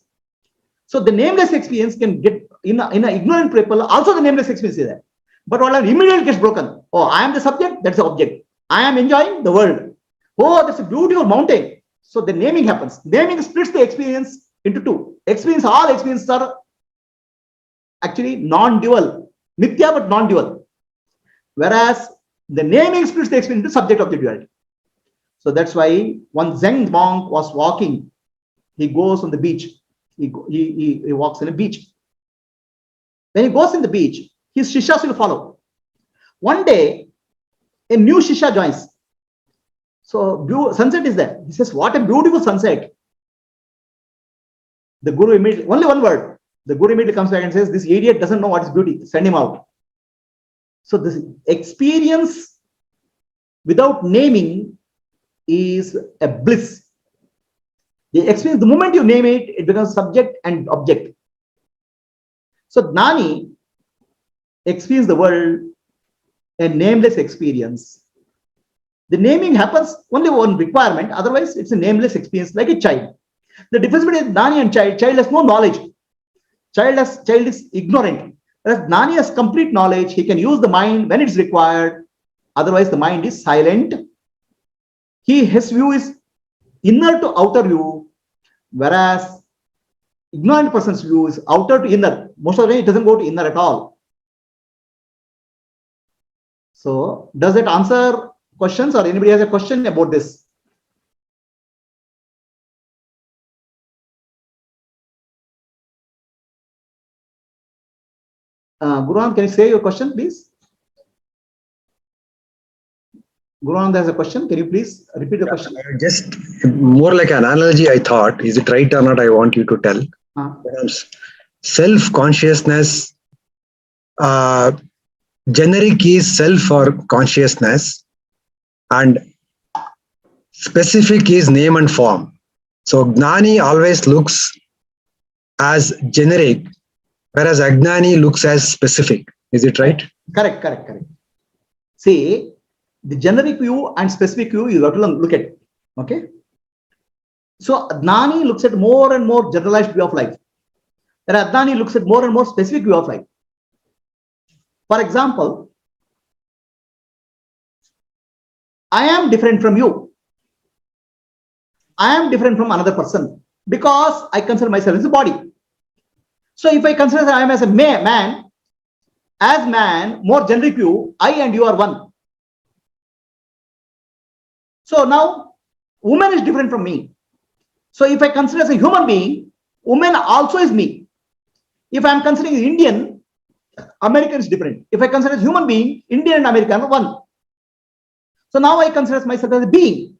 So the nameless experience can get in a ignorant people. Also the nameless experience is there. But what immediately gets broken. Oh, I am the subject. That's the object. I am enjoying the world. Oh, that's a beautiful mountain. So the naming happens. Naming splits the experience into two. All experiences are actually non-dual. Mithya but non-dual. Whereas the naming splits the experience into subject of the duality. So that's why one Zen monk was walking. He goes on the beach. He walks in a beach. When he goes in the beach, his shishas will follow. One day, a new shisha joins. So sunset is there. He says, what a beautiful sunset. The guru immediately, only one word. The guru immediately comes back and says, this idiot doesn't know what is beauty. Send him out. So this experience without naming is a bliss. The experience, the moment you name it, it becomes subject and object. So Nani experiences the world a nameless experience. The naming happens only one requirement, otherwise it's a nameless experience like a child. The difference between Nani and child has no knowledge. Child is ignorant. Whereas Nani has complete knowledge. He can use the mind when it's required. Otherwise the mind is silent. His view is inner to outer view, whereas ignorant person's view is outer to inner. Most of the time it doesn't go to inner at all. So does it answer questions, or anybody has a question about this? Guruan, can you say your question, please? Guruan has a question. Can you please repeat the question? Just more like an analogy, I thought. Is it right or not? I want you to tell. Self-consciousness, generic is self or consciousness, and specific is name and form. So Jnani always looks as generic, whereas Adnani looks as specific. Is it right? Correct. See, the generic view and specific view you have to look at. Okay. So Nani looks at more and more generalized view of life. And Adnani looks at more and more specific view of life. For example, I am different from you. I am different from another person because I consider myself as a body. So if I consider I am as a man, more generic view, I and you are one. So now, woman is different from me. So if I consider as a human being, woman also is me. If I am considering Indian, American is different. If I consider as human being, Indian and American are one. So now I consider myself as a being.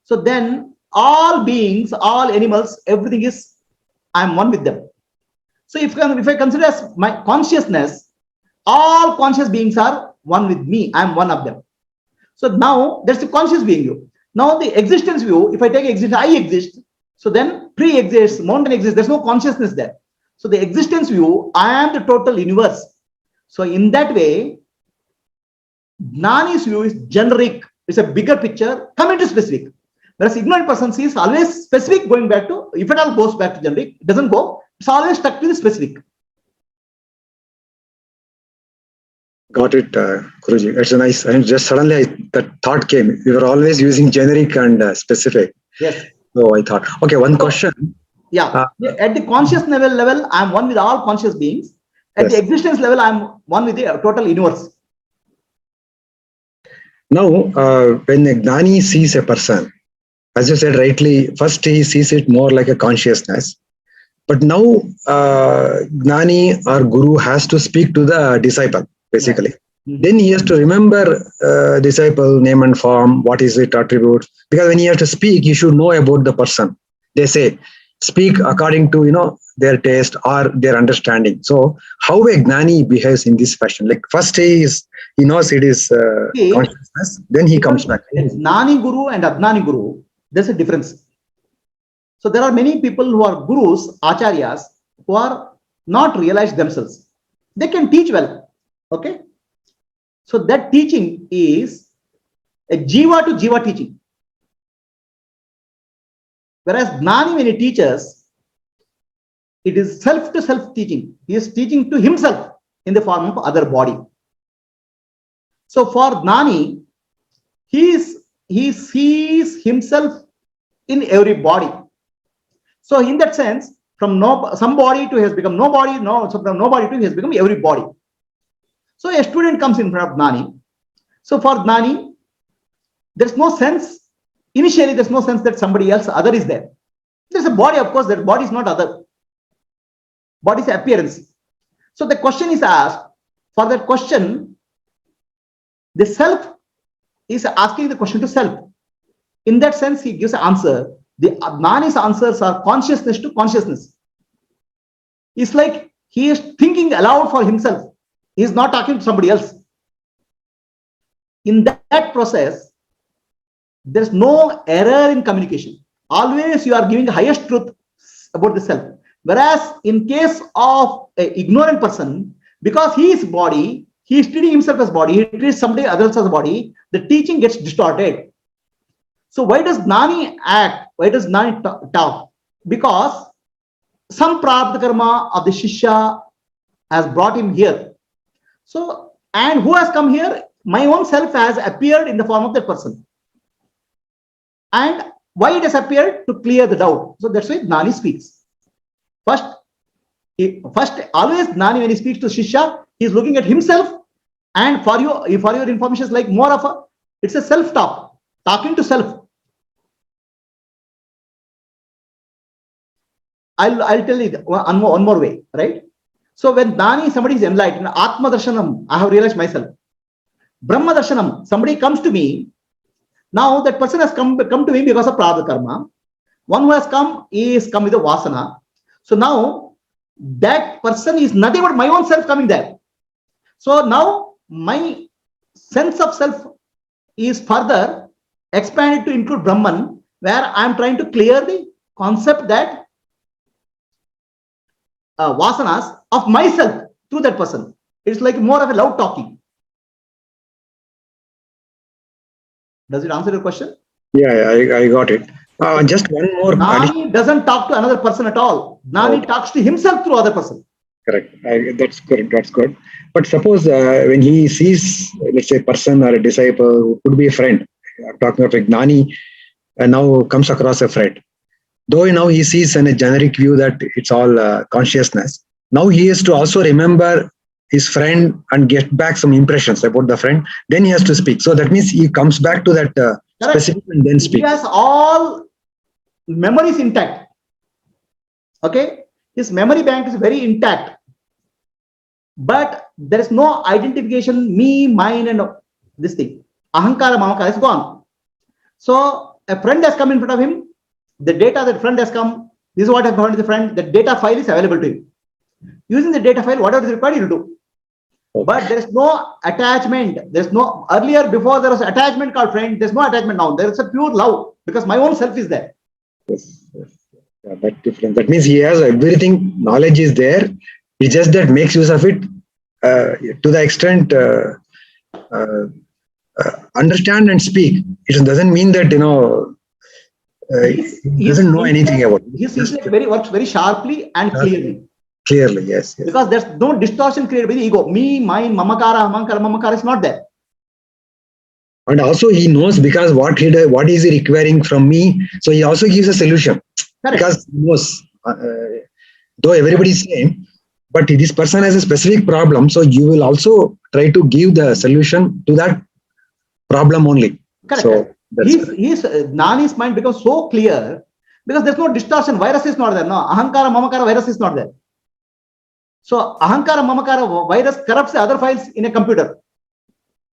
So then all beings, all animals, everything is, I am one with them. So if I consider as my consciousness, all conscious beings are one with me. I am one of them. So now that's the conscious being view. Now the existence view, if I take existence, I exist. So then tree exists, mountain exists, there's no consciousness there. So the existence view, I am the total universe. So in that way, Nani's view is generic. It's a bigger picture, coming to specific. Whereas ignorant person sees always specific going back to, if it all goes back to generic, it doesn't go, it's always stuck to the specific. Got it, Guruji. It's a nice, and just suddenly that thought came. We were always using generic and specific. Yes. So I thought, okay, one question. Yeah. At the conscious level, I'm one with all conscious beings. At the existence level, I'm one with the total universe. Now, when a Gnani sees a person, as you said rightly, first he sees it more like a consciousness. But now, Gnani or Guru has to speak to the disciple, basically. Yeah. Then he has to remember disciple, name and form, what is it, attributes. Because when he has to speak, he should know about the person. They say, speak according to, their taste or their understanding. So how a Gnani behaves in this fashion? Like first he knows it is consciousness, then he comes back. Nani Guru and Adnani Guru, there's a difference. So there are many people who are gurus, acharyas, who are not realized themselves. They can teach well. Okay. So that teaching is a jiva to jiva teaching. Whereas Gnani, when he teaches, it is self to self teaching. He is teaching to himself in the form of other body. So for Gnani, he sees himself in every body. So in that sense, from some body to he has become nobody, so from nobody to he has become every body. So a student comes in front of Gnani. So for Gnani, there's no sense, initially there's no sense that somebody else, other is there. There's a body, of course, that body is not other. Body is appearance. So the question is asked, for that question, the self is asking the question to self. In that sense, he gives an answer. The Gnani's answers are consciousness to consciousness. It's like he is thinking aloud for himself. He is not talking to somebody else. In that process, there's no error in communication. Always you are giving the highest truth about the self. Whereas in case of an ignorant person, because he is body, he is treating himself as body, he treats somebody else as body, the teaching gets distorted. So why does Nani act? Why does Nani talk? Because some prarabdha karma of the Shishya has brought him here. So, and who has come here? My own self has appeared in the form of that person. And why it has appeared? To clear the doubt. So that's why Nani speaks. First, always Nani, when he speaks to Shishya, he is looking at himself. And for your information, is like more of it's a self-talk, talking to self. I'll tell you one more way, right? So when Nani, somebody is enlightened, Atma Darshanam, I have realized myself. Brahma Darshanam, somebody comes to me. Now that person has come to me because of prarabdha karma. One who has come is come with a vasana. So now that person is nothing but my own self coming there. So now my sense of self is further expanded to include Brahman, where I am trying to clear the concept that vasanas of myself through that person. It's like more of a loud talking. Does it answer your question? Yeah, I got it. Just one more. Nani doesn't talk to another person at all. Nani talks to himself through other person. Correct. That's correct. That's good. But suppose when he sees, let's say, a person or a disciple who could be a friend, I'm talking of a Gnani, and now comes across a friend. Though now he sees in a generic view that it's all consciousness. Now he has to also remember his friend and get back some impressions about the friend. Then he has to speak. So that means he comes back to that specific and then speaks. He has all memories intact. Okay, his memory bank is very intact, but there is no identification, me, mine, and this thing. Ahankara, mamakara is gone. So a friend has come in front of him. The data that friend has come, this is what I found in the friend. The data file is available to him. Using the data file, whatever is required, he will do. But there is no attachment. There's no, earlier before there was attachment called friend, there's no attachment now. There is a pure love because my own self is there. Yes, yes. Yeah, that difference. That means he has everything, knowledge is there. He just that makes use of it to the extent uh, understand and speak. It doesn't mean that, he doesn't know anything about it. His intellect works very sharply and clearly. Clearly, yes, yes. Because there's no distortion created by the ego. Me, mine, mamakara, amankara, mamakara is not there. And also he knows because what is he requiring from me. So he also gives a solution. Correct. Because he knows, though everybody is same, but this person has a specific problem. So you will also try to give the solution to that problem only. Correct. So his Nani's mind becomes so clear because there's no distortion. Virus is not there. No, ahankara, mamakara virus is not there. So ahankara, mamakara virus corrupts the other files in a computer.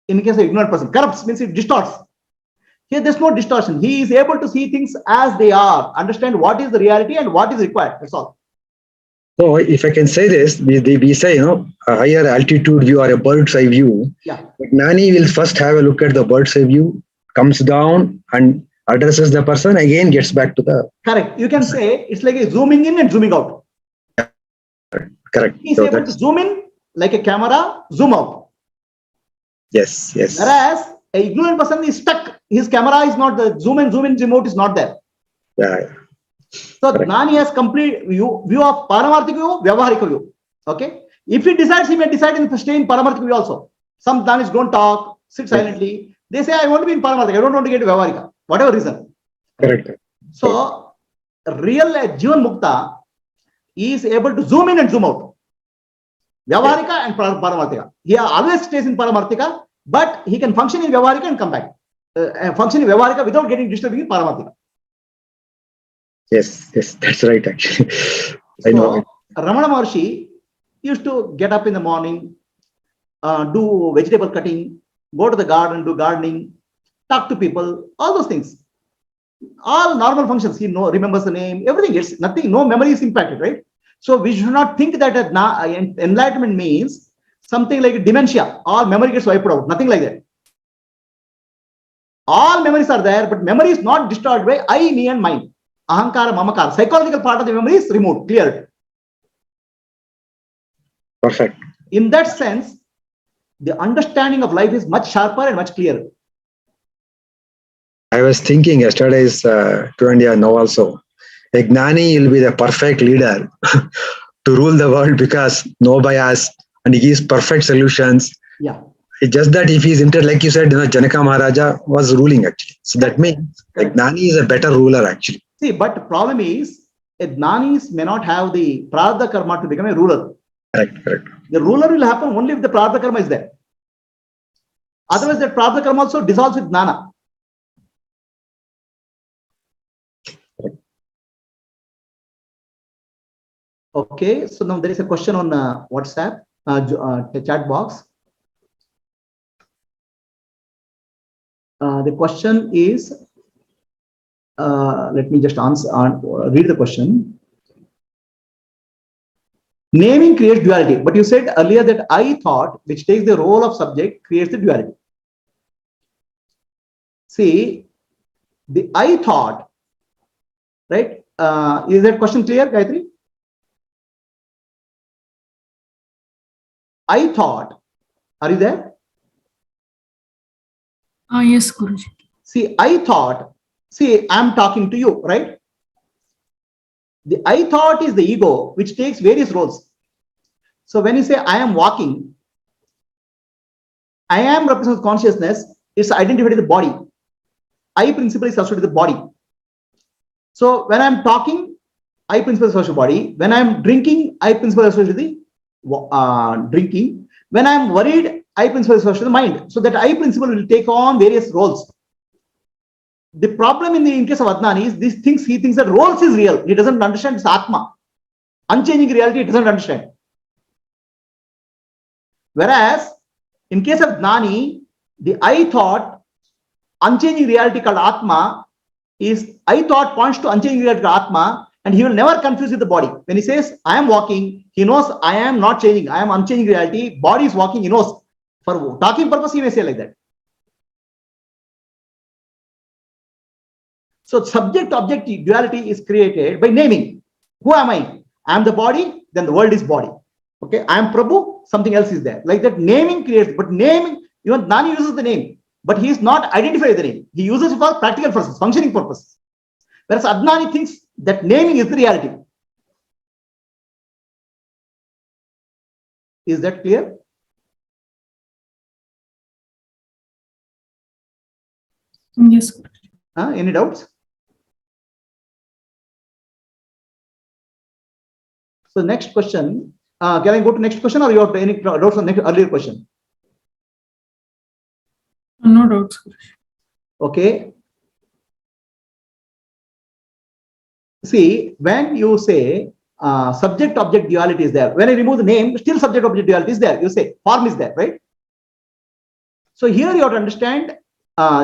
In case of ignorant person, corrupts means it distorts. Here there's no distortion. He is able to see things as they are, understand what is the reality and what is required. That's all. So if I can say this, we say, a higher altitude view or a bird's eye view. Yeah. But Nani will first have a look at the bird's eye view, comes down and addresses the person, again gets back to the... Correct. You can say it's like a zooming in and zooming out. Correct. He's able to zoom in like a camera, zoom out. Yes, yes. Whereas an ignorant person is stuck. His camera is not the zoom in, zoom out is not there. Yeah. So Nani has complete view of Paramarthik view, Vyavaharika view. Okay. If he decides, he may decide to stay in Paramarthik view also. Some Nanis don't talk, sit silently. They say, I want to be in Paramarthik. I don't want to get to Vyavaharika. Whatever reason. Correct. So real Jivan Mukta is able to zoom in and zoom out. Vyavaharika and Paramarthika. He always stays in Paramarthika, but he can function in Vyavaharika and come back. Function in Vyavaharika without getting disturbed in Paramarthika. Yes, that's right, actually. I know. Ramana Maharshi used to get up in the morning, do vegetable cutting, go to the garden, do gardening, talk to people, all those things. All normal functions. He remembers the name, everything. It's nothing, no memory is impacted, right? So we should not think that enlightenment means something like dementia. All memory gets wiped out. Nothing like that. All memories are there, but memory is not destroyed by I, me, and mine. Ahankara, mamakara. Psychological part of the memory is removed, cleared. Perfect. In that sense, the understanding of life is much sharper and much clearer. I was thinking yesterday's to India now also. A Jnani will be the perfect leader to rule the world because no bias and he gives perfect solutions. Yeah. It's just that if he's like you said, Janaka Maharaja was ruling actually. So that means a Jnani is a better ruler actually. See, but the problem is, Adnanis may not have the Prarabdha Karma to become a ruler. Correct. The ruler will happen only if the Prarabdha Karma is there. Otherwise, that Prarabdha Karma also dissolves with Jnana. Okay, so now there is a question on WhatsApp, the chat box. The question is, let me just read the question. Naming creates duality, but you said earlier that I thought, which takes the role of subject, creates the duality. See, the I thought, right? Is that question clear, Gayatri? I thought, are you there? Yes, Guruji. See, I thought, I'm talking to you, right? The I thought is the ego, which takes various roles. So when you say I am walking, I am represents consciousness, it's identified with the body. I principle is associated with the body. So when I'm talking, I principle is associated with the body. When I'm drinking, I principle is associated with the drinking. When I'm worried, I principle is associated with the mind. So that I principle will take on various roles. The problem in case of Adnani is he thinks that roles is real. He doesn't understand it's Atma. Unchanging reality, he doesn't understand. Whereas, in case of Nani, the I thought, unchanging reality called Atma, is I thought points to unchanging reality called Atma, and he will never confuse with the body. When he says, I am walking, He knows I am not changing. I am unchanging reality. Body is walking. He knows. For talking purpose, he may say like that. So subject-object duality is created by naming. Who am I? I am the body, then the world is body. Okay, I am Prabhu, something else is there. Like that naming creates, but naming, even Nani uses the name, but he is not identified with the name. He uses it for practical purposes, functioning purposes. Whereas Adnani thinks that naming is the reality. Is that clear? Yes. Any doubts? So next question. Can I go to next question, or you have any doubts on next earlier question? No doubts. Okay. See, when you say subject-object duality is there, when I remove the name, still subject-object duality is there. You say form is there, right? So here you have to understand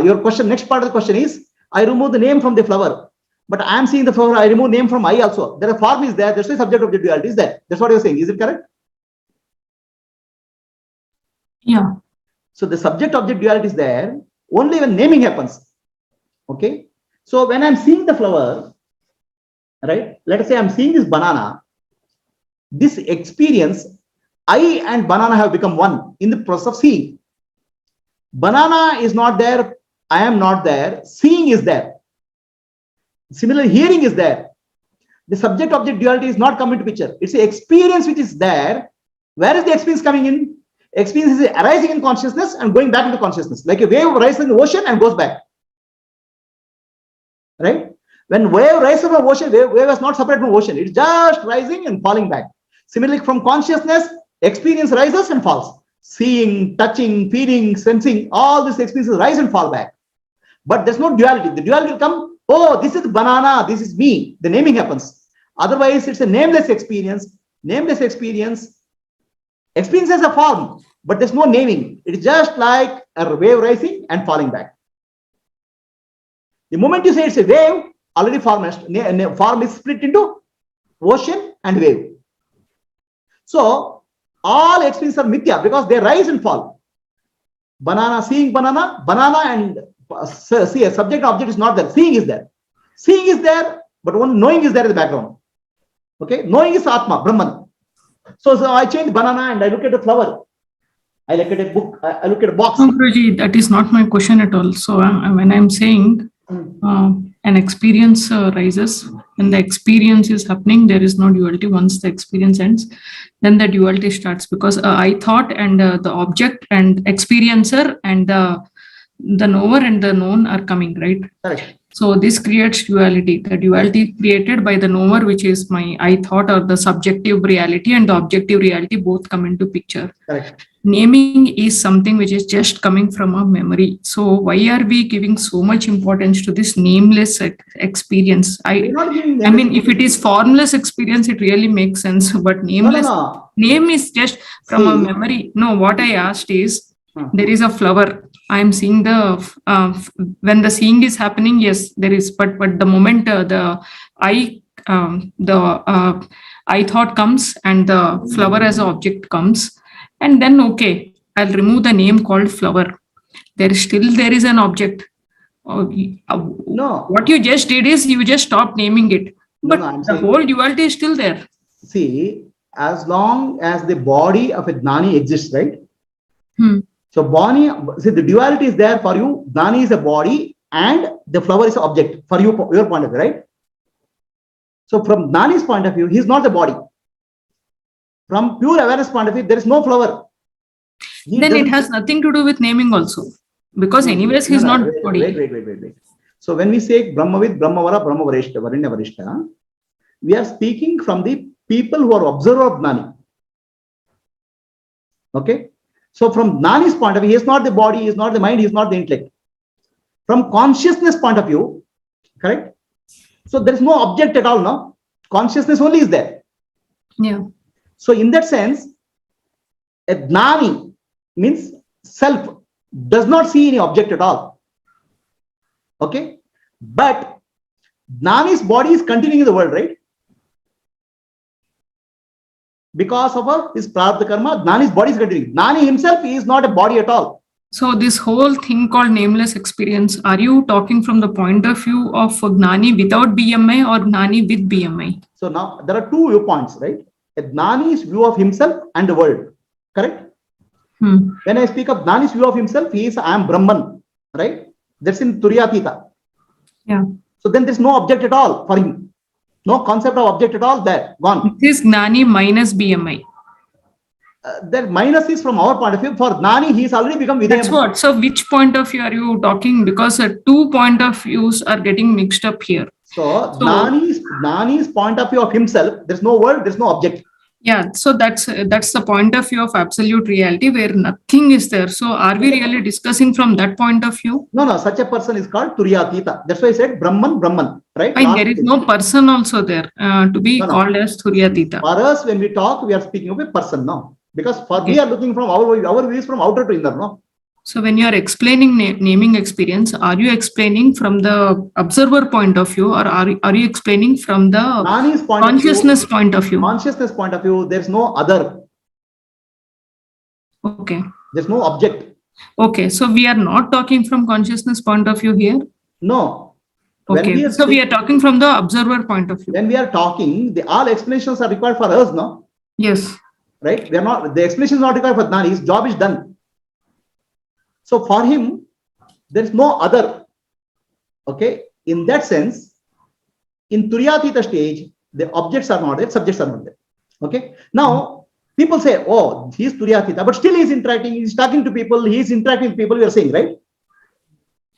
your question. Next part of the question is, I remove the name from the flower, but I am seeing the flower. I remove name from I also. There a form is there. There's a subject-object duality is there. That's what you're saying. Is it correct? Yeah. So the subject-object duality is there only when naming happens. Okay. So when I'm seeing the flower, right? Let us say I'm seeing this banana. This experience, I and banana have become one in the process of seeing. Banana is not there. I am not there. Seeing is there. Similarly, hearing is there. The subject-object duality is not coming to picture. It's the experience which is there. Where is the experience coming in? Experience is arising in consciousness and going back into consciousness, like a wave rises in the ocean and goes back. Right? When wave rises from the ocean, wave is not separate from ocean. It's just rising and falling back. Similarly, from consciousness, experience rises and falls. Seeing, touching, feeling, sensing, all these experiences rise and fall back. But there's no duality. The duality will come, oh, this is banana, this is me. The naming happens. Otherwise, it's a nameless experience. Nameless experience. Experience has a form, but there's no naming. It's just like a wave rising and falling back. The moment you say it's a wave, already form is split into ocean and wave. So all experiences are mithya because they rise and fall. Banana, seeing banana, and see a subject object is not there. Seeing is there. Seeing is there, but one knowing is there in the background. Okay, knowing is Atma, Brahman. So I change banana and I look at the flower. I look at a book. I look at a box. No, Prabhuji, that is not my question at all. So when I'm saying an experience rises, when the experience is happening, there is no duality. Once the experience ends, then the duality starts, because I thought and the object and experiencer and the knower and the known are coming, right? Correct. So this creates duality. The duality created by the knower, which is my I thought, or the subjective reality, and the objective reality both come into picture. Correct. Naming is something which is just coming from a memory. So why are we giving so much importance to this nameless experience? I mean, if it is formless experience, it really makes sense. But nameless, name is just from a memory. No, what I asked is, there is a flower. I'm seeing the when the seeing is happening. Yes, there is. But the moment the I thought comes and the flower as an object comes, and then okay, I'll remove the name called flower. There is an object. No. What you just did is you just stopped naming it, but the whole duality is still there. See, as long as the body of a Nani exists, right? So body, see, the duality is there for you. Nani is a body and the flower is an object for you, your point of view, right? So from Nani's point of view, he's not the body. From pure awareness point of view, there is no flower. Then it has nothing to do with naming also. Because anyways, he's not body. Wait. So when we say Brahmavid, Brahmavara, Brahmavarishta, Varinya Varishta, we are speaking from the people who are observer of Nani. Okay? So from Nani's point of view, he is not the body, he is not the mind, he is not the intellect. From consciousness point of view, correct? So there is no object at all, no? Consciousness only is there. Yeah. So in that sense, a Nani means self does not see any object at all. Okay? But Nani's body is continuing in the world, right? Because of his prarabdha karma, Gnani's body is continuing. Gnani himself is not a body at all. So this whole thing called nameless experience, are you talking from the point of view of Gnani without BMI or Gnani with BMI? So now there are two viewpoints, right? A Gnani's view of himself and the world, correct? When I speak of Gnani's view of himself, he is I am Brahman, right? That's in Turyatita. Yeah. So then there's no object at all for him. No concept of object at all there, gone. This is Gnani minus BMI. That minus is from our point of view. For Gnani, he's already become Vidya. That's what. So which point of view are you talking? Because 2 point of views are getting mixed up here. So Gnani's point of view of himself, there's no world, there's no object. Yeah, so that's the point of view of absolute reality where nothing is there. So are we really discussing from that point of view? No, such a person is called Turyatita. That's why I said Brahman, right? And there is no person also there to be called as Turyatita. For us, when we talk, we are speaking of a person now. Because we are looking from our view is from outer to inner, no? So when you are explaining naming experience, are you explaining from the observer point of view, or are you explaining from the consciousness point of view? Consciousness point of view, there's no other. Okay. There's no object. Okay, so we are not talking from consciousness point of view here? No. Okay, so we are talking from the observer point of view. When we are talking, all explanations are required for us, no? Yes. Right? We are not, the explanation is not required for Gnani, his job is done. So for him, there is no other. Okay. In that sense, in Turyatita stage, the objects are not there, subjects are not there. Okay. Now, people say, oh, he is Turyatita, but still he is interacting, he is talking to people, he is interacting with people, we are saying, right?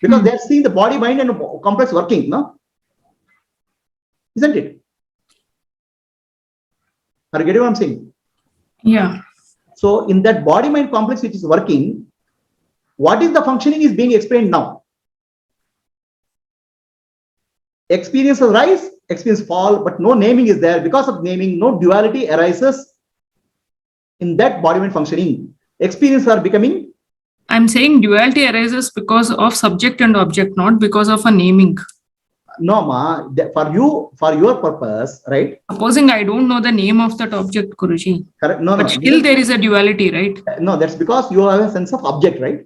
Because they are seeing the body, mind, and complex working, no? Isn't it? Are you getting what I'm saying? Yeah. So in that body mind complex which is working, what is the functioning is being explained now. Experiences rise, experiences fall, but no naming is there. Because of naming, no duality arises in that body mind functioning. Experiences are becoming. I'm saying duality arises because of subject and object, not because of a naming. No, ma, for your purpose, right? Supposing I don't know the name of that object, Guruji. Correct. But still there is a duality, right? No, that's because you have a sense of object, right?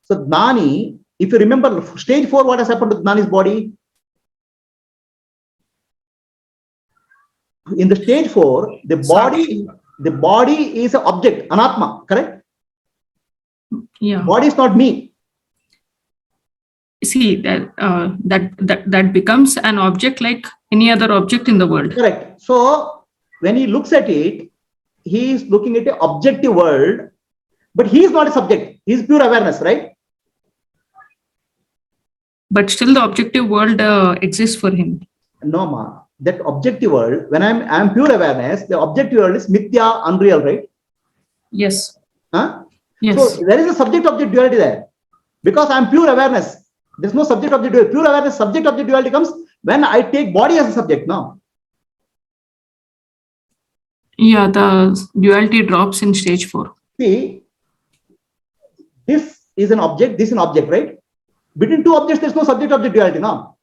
So Gnani, if you remember stage 4, what has happened to Gnani's body? In the stage 4, the body is an object, an Atma, correct? Yeah. Body is not me. See that becomes an object like any other object in the world. Correct. So when he looks at it, he is looking at an objective world, but he is not a subject. He is pure awareness, right? But still the objective world exists for him. No, ma. That objective world, when I'm pure awareness, the objective world is mithya, unreal, right? Yes. Huh? Yes. So there is a subject-object duality there. Because I'm pure awareness. There's no subject-object duality. Pure awareness, subject-object duality comes when I take body as a subject now. Yeah, the duality drops in stage 4. See, this is an object, this is an object, right? Between two objects, there's no subject-object duality now.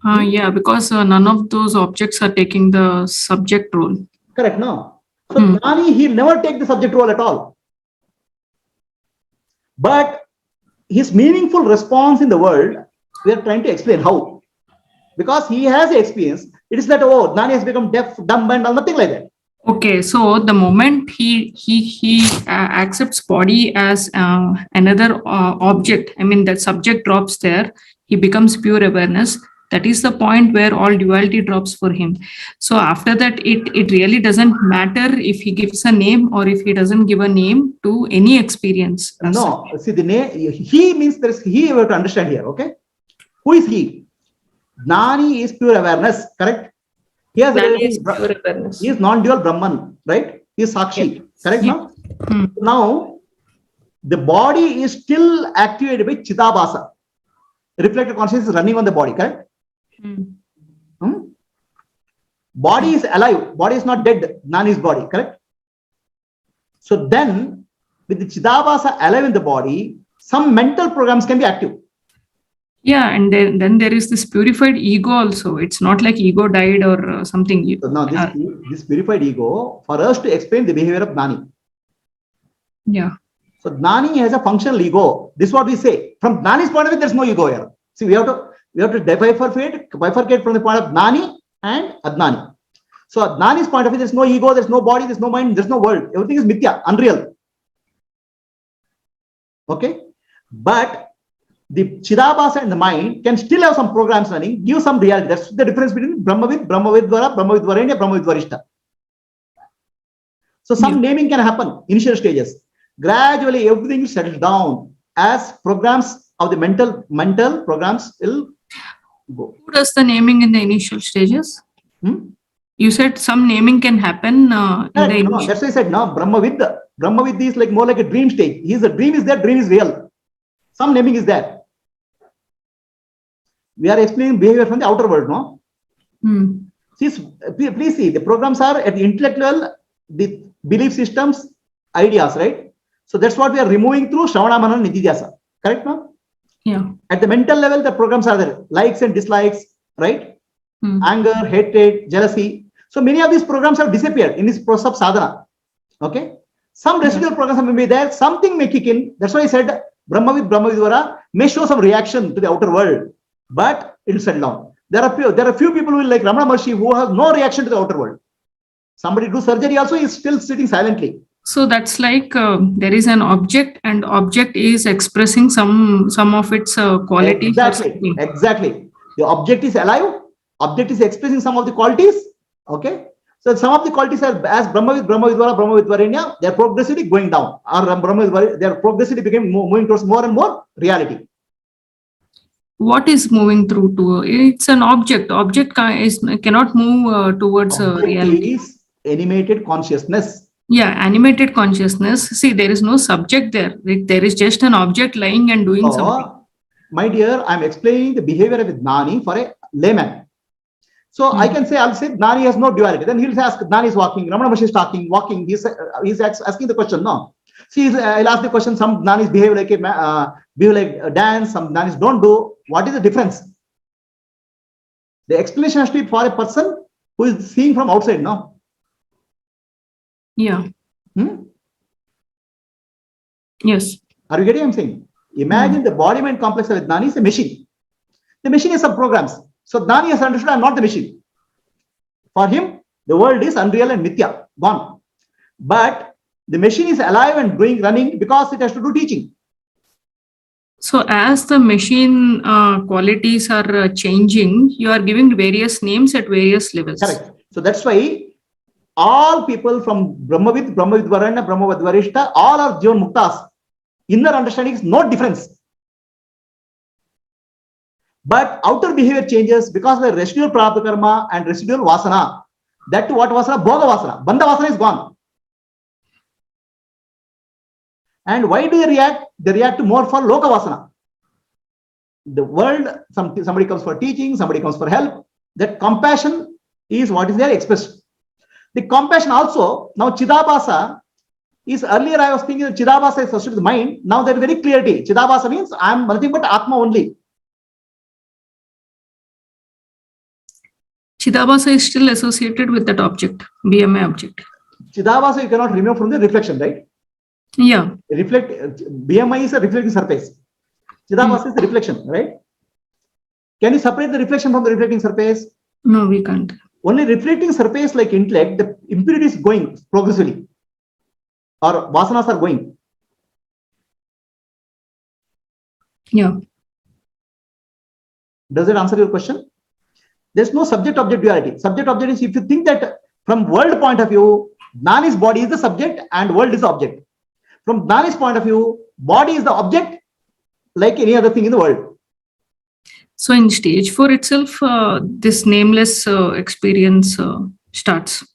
Yeah, because none of those objects are taking the subject role. Correct, no? So Gnani, he'll never take the subject role at all. But his meaningful response in the world, we are trying to explain how. Because he has experience, it is that, oh, Gnani has become deaf, dumb, and nothing like that. Okay, so the moment he accepts body as another object, I mean that subject drops there, he becomes pure awareness. That is the point where all duality drops for him. So after that, it really doesn't matter if he gives a name or if he doesn't give a name to any experience. No, see the name, he means there is he you have to understand here, okay? Who is he? Nani is pure awareness, correct? He has pure awareness. He is non-dual Brahman, right? He is Sakshi, yes. Correct now? Now, the body is still activated by Chitabhasa. Reflected consciousness is running on the body, correct? Body is alive, body is not dead, Nani's body, correct? So then, with the Chitabhasa alive in the body, some mental programs can be active. Yeah, and then there is this purified ego also. It's not like ego died or something. So now this purified ego, for us to explain the behavior of Nani. Yeah. So Nani has a functional ego. This is what we say. From Nani's point of view, there's no ego here. See, we have to bifurcate from the point of Nani and Adnani. So Adnani's point of view, there's no ego, there's no body, there's no mind, there's no world. Everything is mithya, unreal. Okay, but the Chidabhasa and the mind can still have some programs running, give some reality. That's the difference between Brahmavid, Brahmavidvara, Brahmavidvaranya, Brahmavidvarishta. So some naming can happen, initial stages. Gradually, everything settles down as programs of the mental programs will go. Who does the naming in the initial stages? You said some naming can happen. No, that's why I said no. Brahmavid is like more like a dream stage. The dream is there, dream is real. Some naming is there. We are explaining behavior from the outer world, no? Please see, the programs are at the intellectual, the belief systems, ideas, right? So that's what we are removing through Shravana Manana Nididhyasa. Correct, no? Yeah. At the mental level, the programs are there. Likes and dislikes, right? Anger, hatred, jealousy. So many of these programs have disappeared in this process of sadhana. Okay? Some residual programs may be there. Something may kick in. That's why I said Brahmavidvara may show some reaction to the outer world, but it will settle down. There are few people who will like Ramana Maharshi who have no reaction to the outer world. Somebody do surgery also is still sitting silently. So that's like there is an object, and object is expressing some of its qualities. Exactly. The object is alive. Object is expressing some of the qualities. Okay. So some of the qualities are as Brahmavidvara, Brahmavidvaranya, they are progressively going down. Or they are progressively moving towards more and more reality. What is moving through to? It's an object. Object cannot move towards reality. Is animated consciousness. Yeah, animated consciousness. See, there is no subject there. There is just an object lying and doing something. My dear, I'm explaining the behavior of Nani for a layman. So I can say, I'll say Nani has no duality. Then he'll ask, Nani is walking, Ramana Maharshi is walking. He's asking the question, no. See, I'll ask the question, some Nanis behave like a dance, some Nanis don't do. What is the difference? The explanation has to be for a person who is seeing from outside, no? Yeah. Yes. Are you getting what I'm saying? Imagine the body-mind complex of Nani is a machine. The machine has some programs. So Nani has understood I'm not the machine. For him, the world is unreal and mithya, gone. But the machine is alive and running because it has to do teaching. So as the machine qualities are changing, you are giving various names at various levels. Correct. So that's why all people from Brahmavid, Brahmavidvaranya, Brahmavidvarishta, all are Jivan Muktas. Inner understanding is no difference. But outer behavior changes because of the residual prarabdha karma and residual vasana. That what vasana? Bhoga vasana. Bandha vasana is gone. And why do they react? They react more for loka vasana. The world, somebody comes for teaching, somebody comes for help. That compassion is what is there expressed. The compassion also, now Chidabhasa is earlier I was thinking that Chidabhasa is associated with the mind. Now there is very clarity. Chidabhasa means I am nothing but Atma only. Chidabhasa is still associated with that object, BMI object. Chidabhasa you cannot remove from the reflection, right? Yeah. BMI is a reflecting surface. Chidabhasa is the reflection, right? Can you separate the reflection from the reflecting surface? No, we can't. Only reflecting surface like intellect, the impurity is going progressively. Or vasanas are going. Yeah. Does it answer your question? There's no subject-object duality. Subject-object is if you think that from world point of view, Nani's body is the subject and world is the object. From Nani's point of view, body is the object like any other thing in the world. So in stage 4 itself, this nameless experience starts.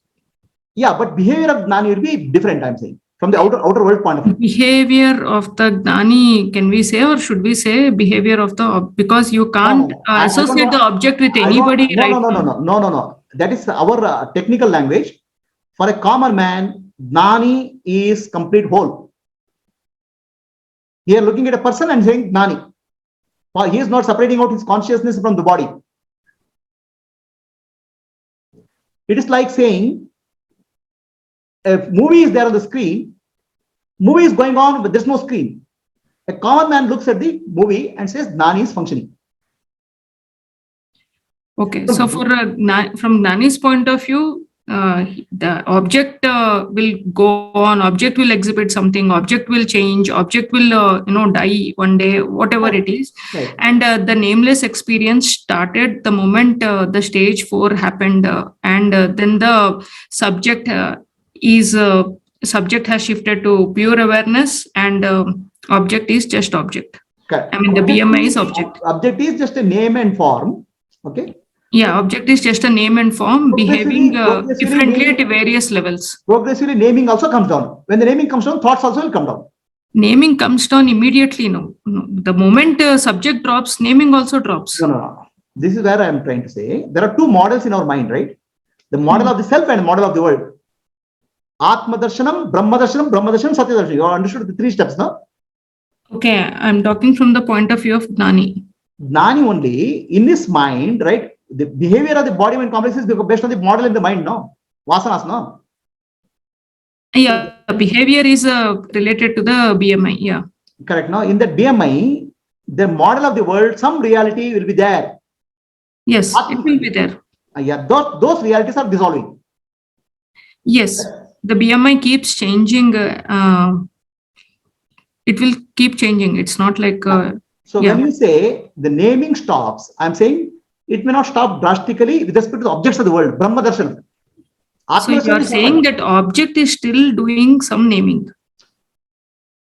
Yeah, but behavior of Nani will be different, I'm saying, from the outer world point of view. Behavior of the Nani, can we say, or should we say behavior of the, because you can't associate the object with anybody right now. No. That is our technical language. For a common man, Nani is complete whole. Here looking at a person and saying Nani. He is not separating out his consciousness from the body. It is like saying, a movie is there on the screen, movie is going on, but there's no screen. A common man looks at the movie and says, Nani is functioning. Okay, so from Nani's point of view, the object will go on, object will exhibit something, object will change, object will die one day, whatever it is. Right. And the nameless experience started the moment the stage 4 happened, and then the subject subject has shifted to pure awareness, and object is just object. Correct. I mean, the BMI is object. Object is just a name and form. Okay. Yeah, object is just a name and form behaving differently at various levels. Progressively, naming also comes down. When the naming comes down, thoughts also will come down. Naming comes down immediately. No. The moment subject drops, naming also drops. No. This is where I am trying to say. There are two models in our mind, right? The model of the self and the model of the world. Atma Darshanam, Brahma Darshanam, Satya Darshanam. You have understood the 3 steps, no? Okay, I'm talking from the point of view of Nani. Nani only, in his mind, right? The behavior of the body mind complex is based on the model in the mind, no? Vasanas, no? Yeah, behavior is related to the BMI, yeah. Correct, no? In that BMI, the model of the world, some reality will be there. Yes, it will be there. Yeah, those realities are dissolving. Yes, the BMI keeps changing. It will keep changing. It's not like... so when you say the naming stops, I'm saying it may not stop drastically with respect to the objects of the world, Brahma Darshan. So you are saying that object is still doing some naming.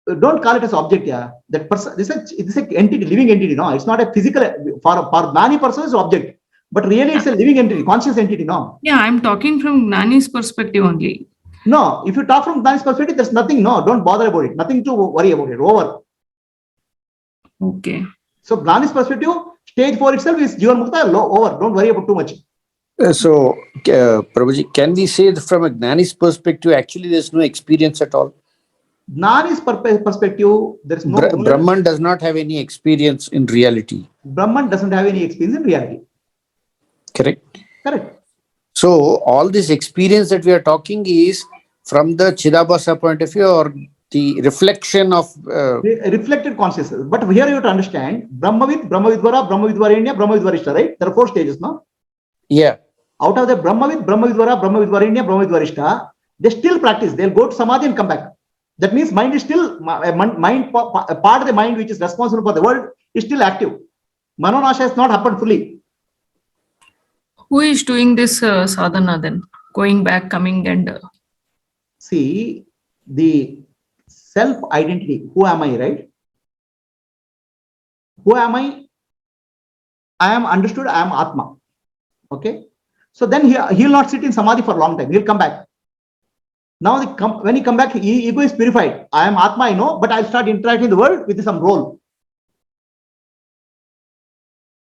Don't call it as object, yeah. That person, this is an entity, living entity, no. It's not a physical, for Nani person is object, but really it's a living entity, conscious entity, no. Yeah, I'm talking from Nani's perspective only. No, if you talk from Nani's perspective, there's nothing, no, don't bother about it, nothing to worry about it, over. Okay. So Nani's perspective, stage 4 itself is Jivan Mukta, over, don't worry about too much. So, Prabhuji, can we say that from a Gnani's perspective, actually there's no experience at all? Gnani's perspective, there is no... Brahman does not have any experience in reality. Brahman doesn't have any experience in reality. Correct? Correct. So, all this experience that we are talking is from the Chidabhasa point of view, or the reflection of... reflected consciousness. But here you have to understand, Brahmavid, Brahmavidvara, Brahmavidvarenya, Brahmavidvarishta, right? There are 4 stages, no? Yeah. Out of the Brahmavid, Brahmavidvara, Brahmavidvarenya, Brahmavidvarishta, they still practice. They'll go to Samadhi and come back. That means mind is still, part of the mind which is responsible for the world is still active. Manonasha has not happened fully. Who is doing this sadhana then? Going back, coming and... See, the self-identity, who am I, right? Who am I? I am understood, I am Atma. Okay? So then he'll not sit in Samadhi for a long time. He'll come back. Now, when he come back, ego is purified. I am Atma, I know, but I'll start interacting in the world with some role.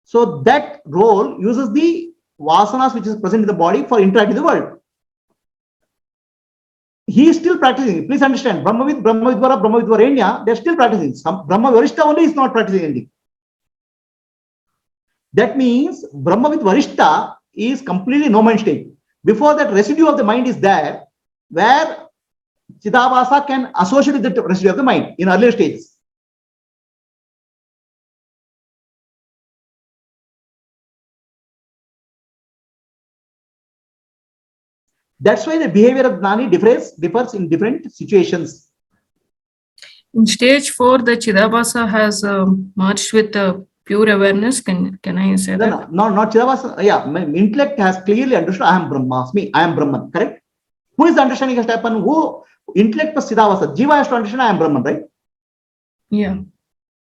So that role uses the vasanas which is present in the body for interacting in the world. He is still practicing. Please understand, Brahmavid, Brahmavidvara, Brahmavidvarenya, they're still practicing. Some Brahmavarishta only is not practicing anything. That means Brahmavidvarishta is completely no mind state. Before that, residue of the mind is there, where Chidabhasa can associate with the residue of the mind in earlier stages. That's why the behavior of Nani differs in different situations. In stage 4, the Chidabhasa has merged with pure awareness. Can I say that? No, not Chidabhasa. Yeah, my intellect has clearly understood I am Brahmasmi, I am Brahman, correct? Who is the understanding has to happen? Who? Intellect plus Chidabhasa. Jiva has to understand I am Brahman, right? Yeah.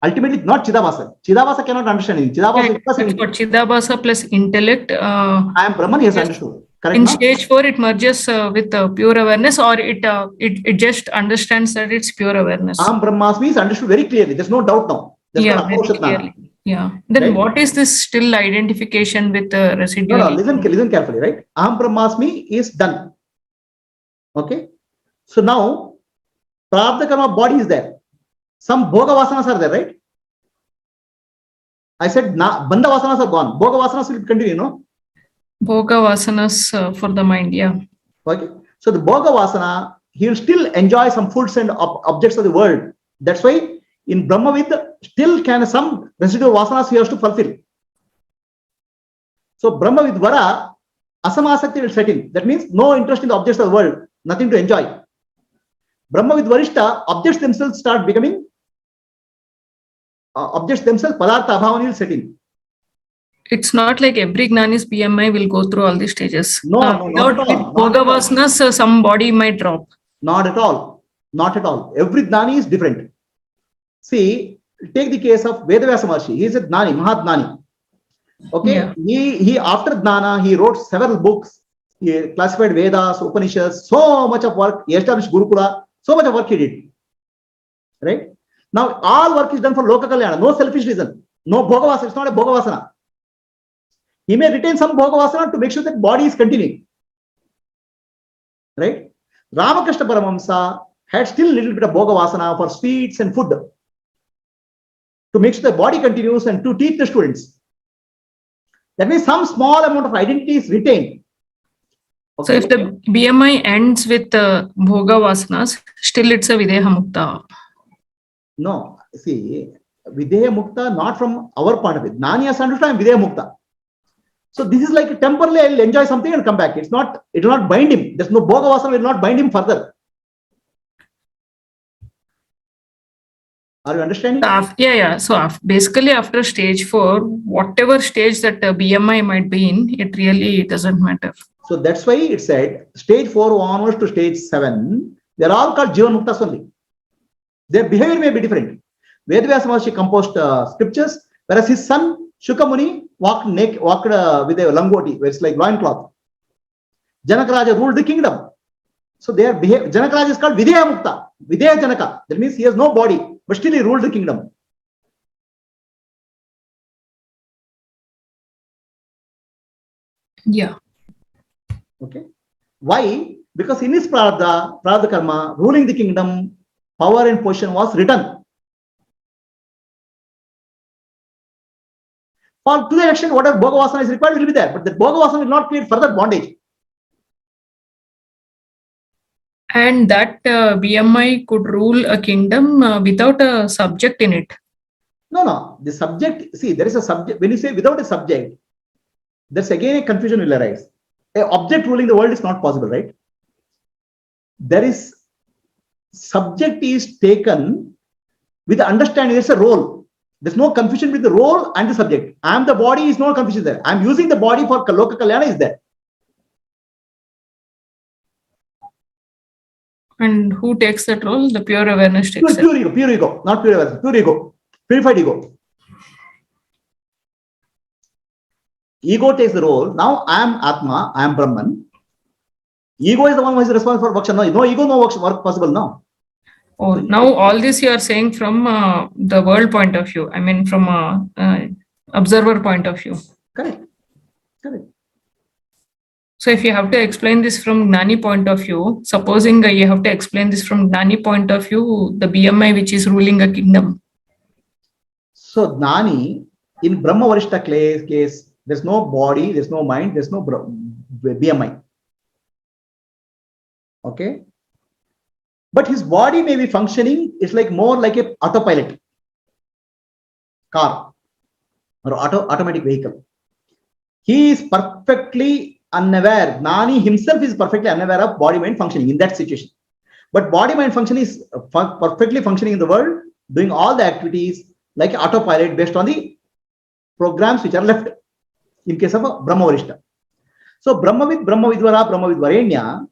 Ultimately, not Chidabhasa. Chidabhasa cannot understand anything. Chidabhasa plus intellect. I am Brahman, he has understood. Correct, in stage 4, it merges with pure awareness, or it just understands that it's pure awareness. I am Brahmasmi is understood very clearly. There's no doubt now. There's yeah, very clearly. Yeah. Then right? What is this still identification with the residue? No, listen carefully, right? Aham Brahmasmi is done. Okay. So now, Prarabdha karma body is there. Some bhoga vasanas are there, right? I said Bandha Vasanas are gone. Bhoga Vasanas will continue, no? Bhoga vasanas for the mind, yeah. Okay. So the Bhoga Vasana, he will still enjoy some foods and objects of the world. That's why in Brahmavid, still can some residual vasanas he has to fulfill. So Brahmavid Vara, Asamasakti will set in. That means no interest in the objects of the world, nothing to enjoy. Brahmavid Varishta, objects themselves start becoming, objects themselves, Padartha Abhavani will set in. It's not like every Gnani's BMI will go through all these stages. No, not at all. Bhoga vasanas, some body might drop. Not at all. Not at all. Every Gnani is different. See, take the case of Vedavyasa Maharshi. He is a Gnani, Mahatmani. Okay. Yeah. He after Jnana, he wrote several books. He classified Vedas, Upanishads, so much of work. He established Gurukula, so much of work he did. Right? Now, all work is done for Loka Kalyana, no selfish reason. No Bhogavasana, it's not a Bhogavasana. He may retain some Bhogavasana to make sure that body is continuing. Right? Ramakrishna Paramahamsa had still a little bit of Bhogavasana for sweets and food to make sure the body continues and to teach the students. That means some small amount of identity is retained. Okay. So if the BMI ends with Bhoga vasanas, still it's a Videha Mukta. No, see, Videha Mukta not from our point of view. Nani has understood Videha Mukta. So this is like temporarily I will enjoy something and come back. It will not bind him. There's no Bhoga Vasana will not bind him further. Are you understanding? Yeah. So basically after stage 4, whatever stage that BMI might be in, it really doesn't matter. So that's why it said stage 4 onwards to stage 7, they're all called Jivan Muktas only. Their behavior may be different. Vedavyasa Maharshi composed scriptures, whereas his son Shukamuni walked with a langoti, where it's like loincloth. Janakaraja ruled the kingdom. So their behavior, Janakaraja is called Videha Mukta, Videha Janaka. That means he has no body, but still he ruled the kingdom. Yeah. Okay. Why? Because in his Prarabdha Karma, ruling the kingdom, power and position was written. For to the extent whatever Bhogavasana is required will be there, but the Bhogavasana will not create further bondage. And that BMI could rule a kingdom without a subject in it. No. The subject, see, there is a subject. When you say without a subject, there's again a confusion will arise. An object ruling the world is not possible, right? There is subject is taken with the understanding there's a role. There's no confusion with the role and the subject. I am the body is no confusion there. I'm using the body for Loka Kalyana is there. And who takes that role? The pure awareness takes it. Pure ego, not pure awareness, pure ego, purified ego. Ego takes the role. Now I am Atma, I am Brahman. Ego is the one who is responsible for work. No ego, no work possible now. Oh, now all this you are saying from the world point of view. I mean, from observer point of view. Correct. So if you have to explain this from Nani point of view, supposing you have to explain this from Nani point of view, the BMI which is ruling a kingdom. So Nani, in Brahma Varishta case, there's no body, there's no mind, there's no BMI. Okay. But his body may be functioning, it's like more like a autopilot car or automatic vehicle. He is perfectly unaware. Nani himself is perfectly unaware of body mind functioning in that situation. But body mind function is perfectly functioning in the world, doing all the activities like autopilot based on the programs which are left in case of a Brahma Varishta. So Brahmavid, Brahmavidvara, Brahmavidvarenya,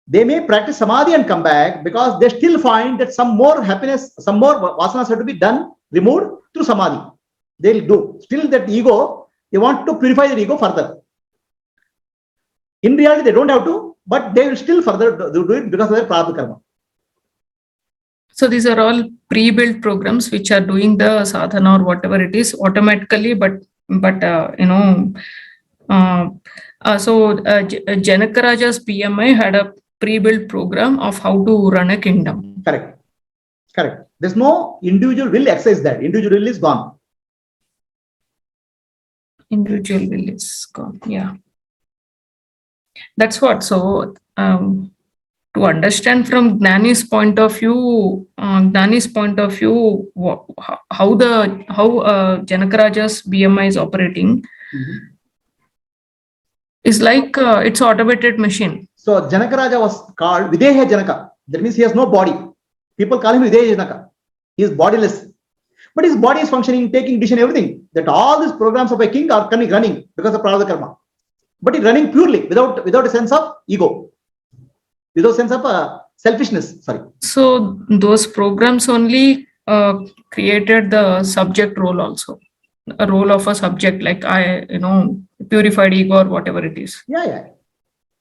they may practice Samadhi and come back because they still find that some more happiness, some more vasanas have to be done, removed through Samadhi. They'll do. Still that ego, they want to purify their ego further. In reality, they don't have to, but they will still further do it because of their prarabdha karma. So these are all pre-built programs which are doing the sadhana or whatever it is automatically, but Janakaraja's PMI had a pre-built program of how to run a kingdom. Correct. There's no individual will exercise that. Individual will is gone. Individual will is gone. Yeah. That's what. So, to understand from Jnani's point of view, how Janakaraja's BMI is operating is like it's automated machine. So Janakaraja was called Videha Janaka. That means he has no body. People call him Videha Janaka. He is bodiless. But his body is functioning, taking decision, everything. That all these programs of a king are running because of Prarabdha Karma. But he's running purely without a sense of ego, without a sense of selfishness. Sorry. So those programs only created the subject role also. A role of a subject, like purified ego or whatever it is. Yeah.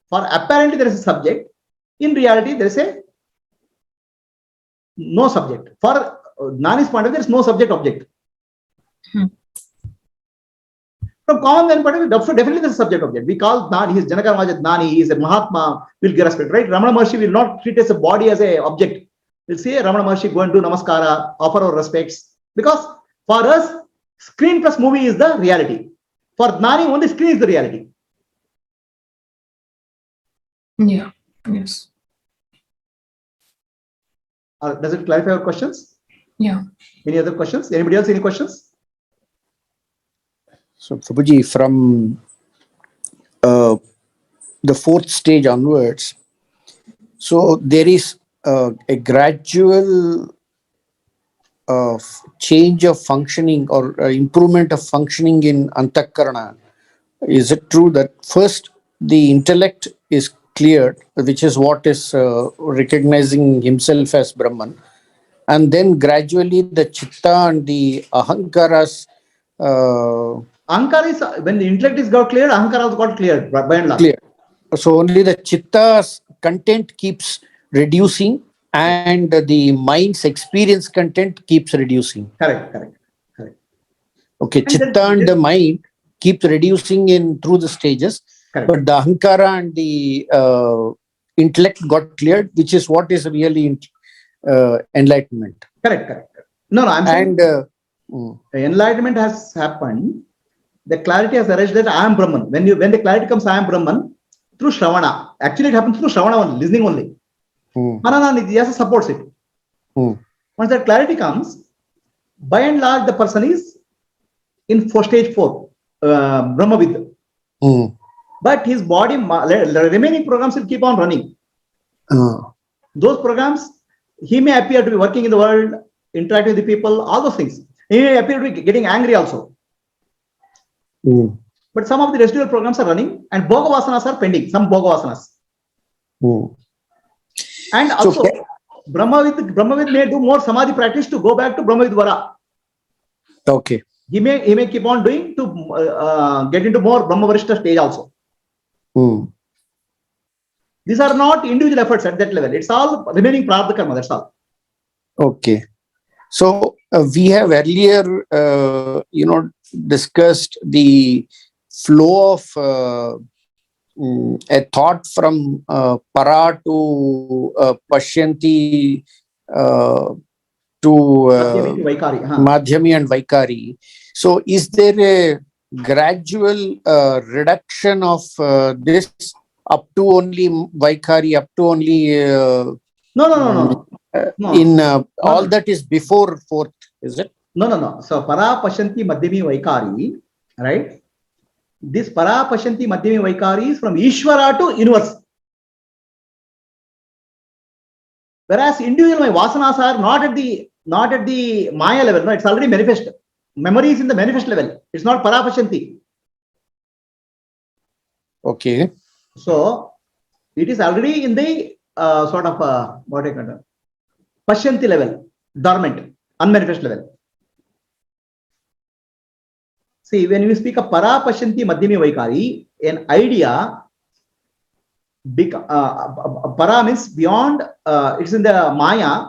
For apparently there is a subject. In reality, there is a no subject. For Nani's point of view, there is no subject object. From common man point of view, definitely there is a subject object. We call Nani, he is Janaka Adnani, he is a Mahatma, will give respect, right? Ramana Maharshi will not treat as a body as a object. We'll say Ramana Maharshi go and do namaskara, offer our respects. Because for us, screen plus movie is the reality. For Nani, only screen is the reality. Yeah. Yes. Does it clarify your questions? Yeah. Any other questions? Anybody else? Any questions? So, Prabhuji, from the fourth stage onwards, so there is a gradual change of functioning or improvement of functioning in Antakarana. Is it true that first the intellect is cleared, which is what is recognizing himself as Brahman, and then gradually the chitta and the ahankaras. Ahankara is, when the intellect is got cleared, Ahankara also got cleared by and large. Clear. So only the chitta's content keeps reducing and the mind's experience content keeps reducing. Correct. Okay, And chitta and the mind keeps reducing in through the stages, Correct. but the ahankara and the intellect got cleared, which is what is really enlightenment. Correct. No, I'm saying And enlightenment has happened. The clarity has arisen that I am Brahman. When the clarity comes, I am Brahman, through Shravana. Actually, it happens through Shravana only, listening only. Manana Nidhyasa supports it. Once that clarity comes, by and large, the person is in stage 4, Brahmavid. But his body, the remaining programs will keep on running. Those programs, he may appear to be working in the world, interacting with the people, all those things. He may appear to be getting angry also. But some of the residual programs are running and Bhogavasanas are pending, some Bhogavasanas. And also, Brahmavid may do more Samadhi practice to go back to Brahmavidvara. okay. He may keep on doing to get into more Brahmavarishta stage also. These are not individual efforts at that level. It's all remaining Prarabdha Karma, that's all. Okay. So we have earlier, discussed the flow of a thought from para to pashyanti to madhyami and vaikari. So is there a gradual reduction of this up to only vaikari, up to only No. All that is before fourth, is it? No. So para pashyanti madhyami vaikari, right? This para pashyanti madhyami vaikari is from Ishvara to universe. Whereas individual vasanas are not at the Maya level. No, it's already manifest. Memory is in the manifest level. It's not para pashyanti. Okay. So it is already in the sort of what I call pashyanti level, dormant, unmanifest level. See, when we speak of para pashyanti madhyami vaikari, an idea, para means beyond, it's in the Maya,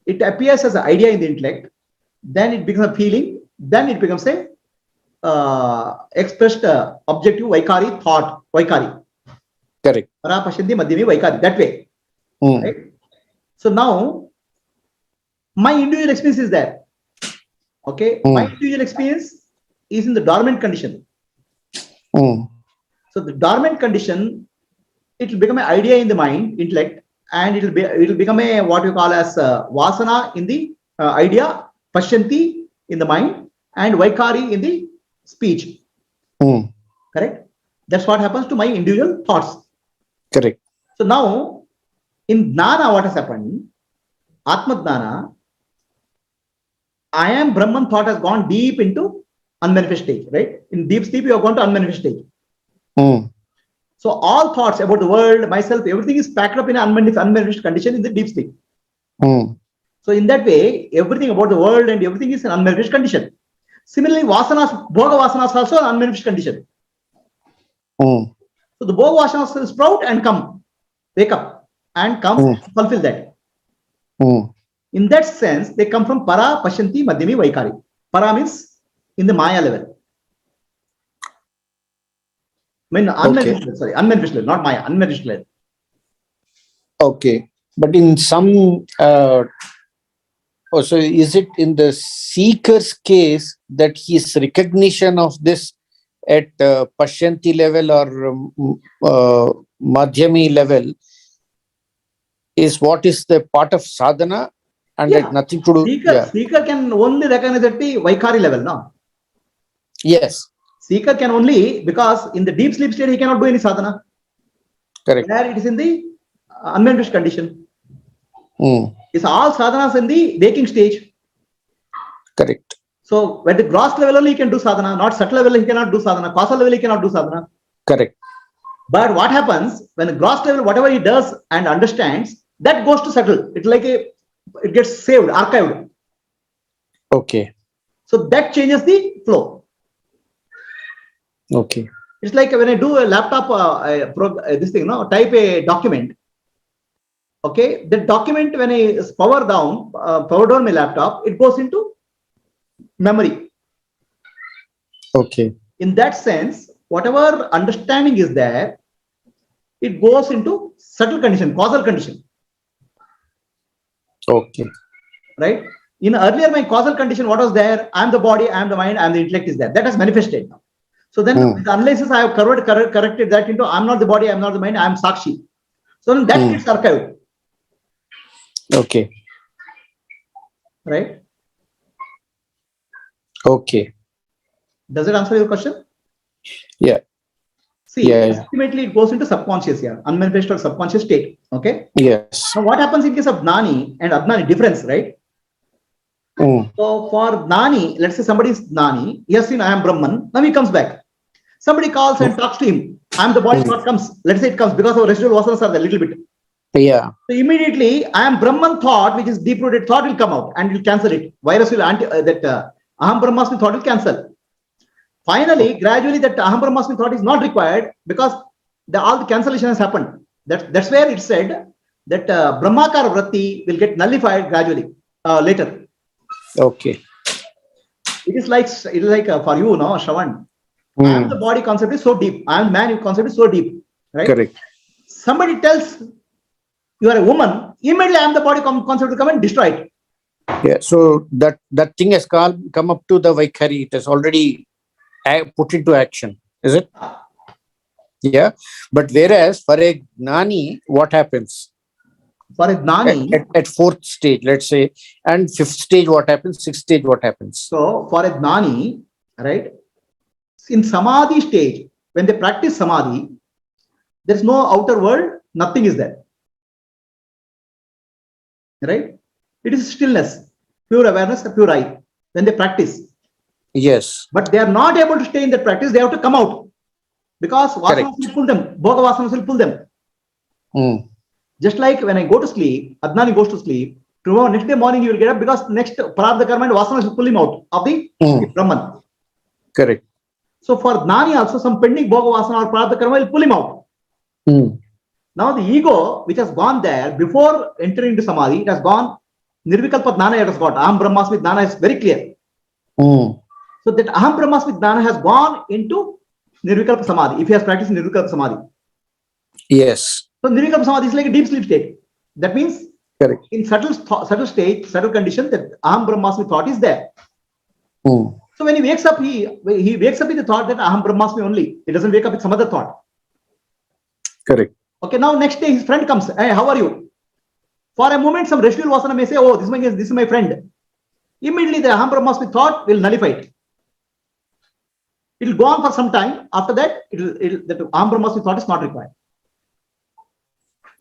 it appears as an idea in the intellect, then it becomes a feeling, then it becomes a expressed objective vaikari thought, vaikari. Correct. Para pashyanti madhyami vaikari, that way. Right? So now, my individual experience is there. Okay, my individual experience is in the dormant condition. Mm. So the dormant condition, it will become an idea in the mind, intellect, and it will become a what you call as vasana in the idea, pashyanti in the mind, and vaikari in the speech. Mm. Correct? That's what happens to my individual thoughts. Correct. So now in jnana, what has happened? Atmajnana, I am Brahman thought has gone deep into unmanifest stage, right? In deep sleep, you have gone to unmanifest stage. Mm. So all thoughts about the world, myself, everything is packed up in an unmanifest condition in the deep sleep. Mm. So in that way, everything about the world and everything is an unmanifest condition. Similarly, vasanas, bhoga vasanas also an unmanifest condition. Mm. So the bhoga vasanas sprout and come, wake up and come, fulfill that. Mm. In that sense, they come from para, pashyanti, madhyami, vaikari. Para means in the maya level. I mean, unmanifest level, sorry, unmanifest level, not maya, unmanifest level. Okay. But in some, so is it in the seeker's case that his recognition of this at Pashyanti level or Madhyami level is what is the part of sadhana and Yeah. had nothing to do? Seeker can only recognize at the vaikari level, no? Yes. Seeker can only, because in the deep sleep state, he cannot do any sadhana. Correct. Where it is in the unmanifest condition. Mm. It's all sadhanas in the waking stage. Correct. So at the gross level only he can do sadhana, not subtle level he cannot do sadhana, causal level he cannot do sadhana. Correct. But what happens when the gross level, whatever he does and understands, that goes to subtle. It's like it gets saved, archived. Okay. So that changes the flow. Okay. It's like when I do a laptop, this thing, no, type a document. Okay, the document when I power down my laptop, it goes into memory. Okay. In that sense, whatever understanding is there, it goes into subtle condition, causal condition. Okay. Right? In earlier, my causal condition, what was there? I am the body, I am the mind, I am the intellect is there. That has manifested now. So then with the analysis, I have corrected that into I am not the body, I am not the mind, I am Sakshi. So then that gets archived. Okay. Right? Okay. Does it answer your question? Yeah. See, ultimately it goes into subconscious here, unmanifest or subconscious state. Okay. Yes. Now, what happens in case of Nani and Adnani? Difference, right? So for Nani, let's say somebody is Nani, he has seen I am Brahman, now he comes back. Somebody calls and talks to him. I am the body, thought comes. Let's say it comes because our residual vasanas are there a little bit. Yeah. So immediately, I am Brahman thought, which is deep-rooted thought, will come out and will cancel it. Virus will Aham Brahmasmi thought will cancel. Finally, gradually, that Aham Brahmasmi thought is not required because all the cancellation has happened. That's where it said that Brahmakara Vritti will get nullified gradually later. Okay. It is like for you, no, Shravan. I am the body concept is so deep. I am the man concept is so deep, right? Correct. Somebody tells you are a woman, immediately I am the body concept will come and destroy it. Yeah. So that thing has come up to the Vaikari. It has already put into action. Is it? Yeah. But whereas for a Nani, what happens? For a Nani, at fourth stage, let's say, and fifth stage, what happens? Sixth stage, what happens? So for a Nani, right? In Samadhi stage, when they practice Samadhi, there is no outer world, nothing is there. Right? It is stillness, pure awareness, pure I, when they practice. Yes. But they are not able to stay in that practice, they have to come out. Because vasanas will pull them, bhoga vasanas will pull them. Just like when I go to sleep, Adnani goes to sleep, tomorrow, next day morning, you will get up because next prarabdha karma and vasanas will pull him out of the Brahman. Correct. So for Nani also, some pending bhoga vasana or prarabdha karma will pull him out. Now the ego, which has gone there before entering into Samadhi, it has gone, Nirvikalpa Jnana it has got, Aham Brahmasmi Jnana is very clear. So that Aham Brahmasmi Jnana has gone into Nirvikalpa Samadhi, if he has practiced Nirvikalpa Samadhi. Yes. So Nirvikalpa Samadhi is like a deep sleep state. That means in subtle state, subtle condition, that Aham Brahmasmi thought is there. So when he wakes up, he wakes up with the thought that Aham Brahmasmi only. He doesn't wake up with some other thought. Correct. Okay, now next day his friend comes. Hey, how are you? For a moment, some residual vasana may say, oh, this is my friend. Immediately the Aham Brahmasmi thought will nullify it. It will go on for some time. After that, that Aham Brahmasmi thought is not required.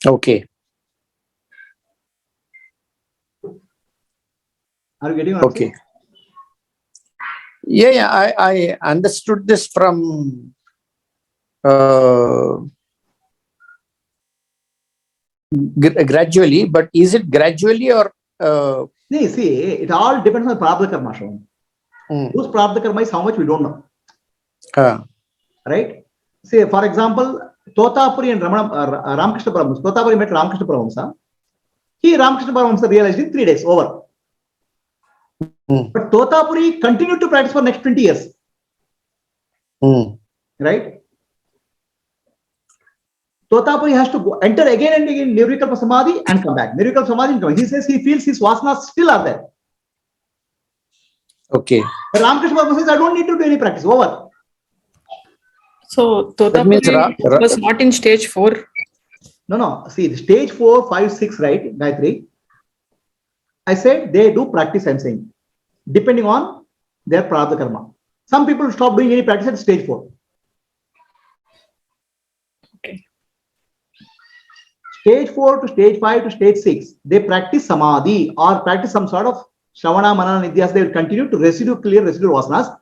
Okay. Are you getting what I'm saying? Okay. Yeah, I understood this from gradually, but is it gradually or? See, it all depends on Prabdha Karma, Shravan. Whose Prabdha Karma is how much we don't know. Right? Say, for example, Totapuri and Ramakrishna Paramahamsa. Totapuri met Ramakrishna Paramahamsa. Ramakrishna Paramahamsa realized in 3 days, over. But Totapuri continued to practice for next 20 years. Right? Totapuri has to enter again and again Nirvikalpa Samadhi and come back. Nirvikalpa Samadhi and come back. He says he feels his vasanas still are there. Okay. But Ramakrishna Paramahamsa says, I don't need to do any practice, over. So Totapuri was not in stage 4. No. See, the stage 4, 5, 6, right, Gayatri? I said they do practice, I'm saying, depending on their Prarabdha Karma. Some people stop doing any practice at stage 4. Okay. Stage 4 to stage 5 to stage 6, they practice Samadhi or practice some sort of Shravana, Manana, Nidhyas. They will continue to clear residual vasanas.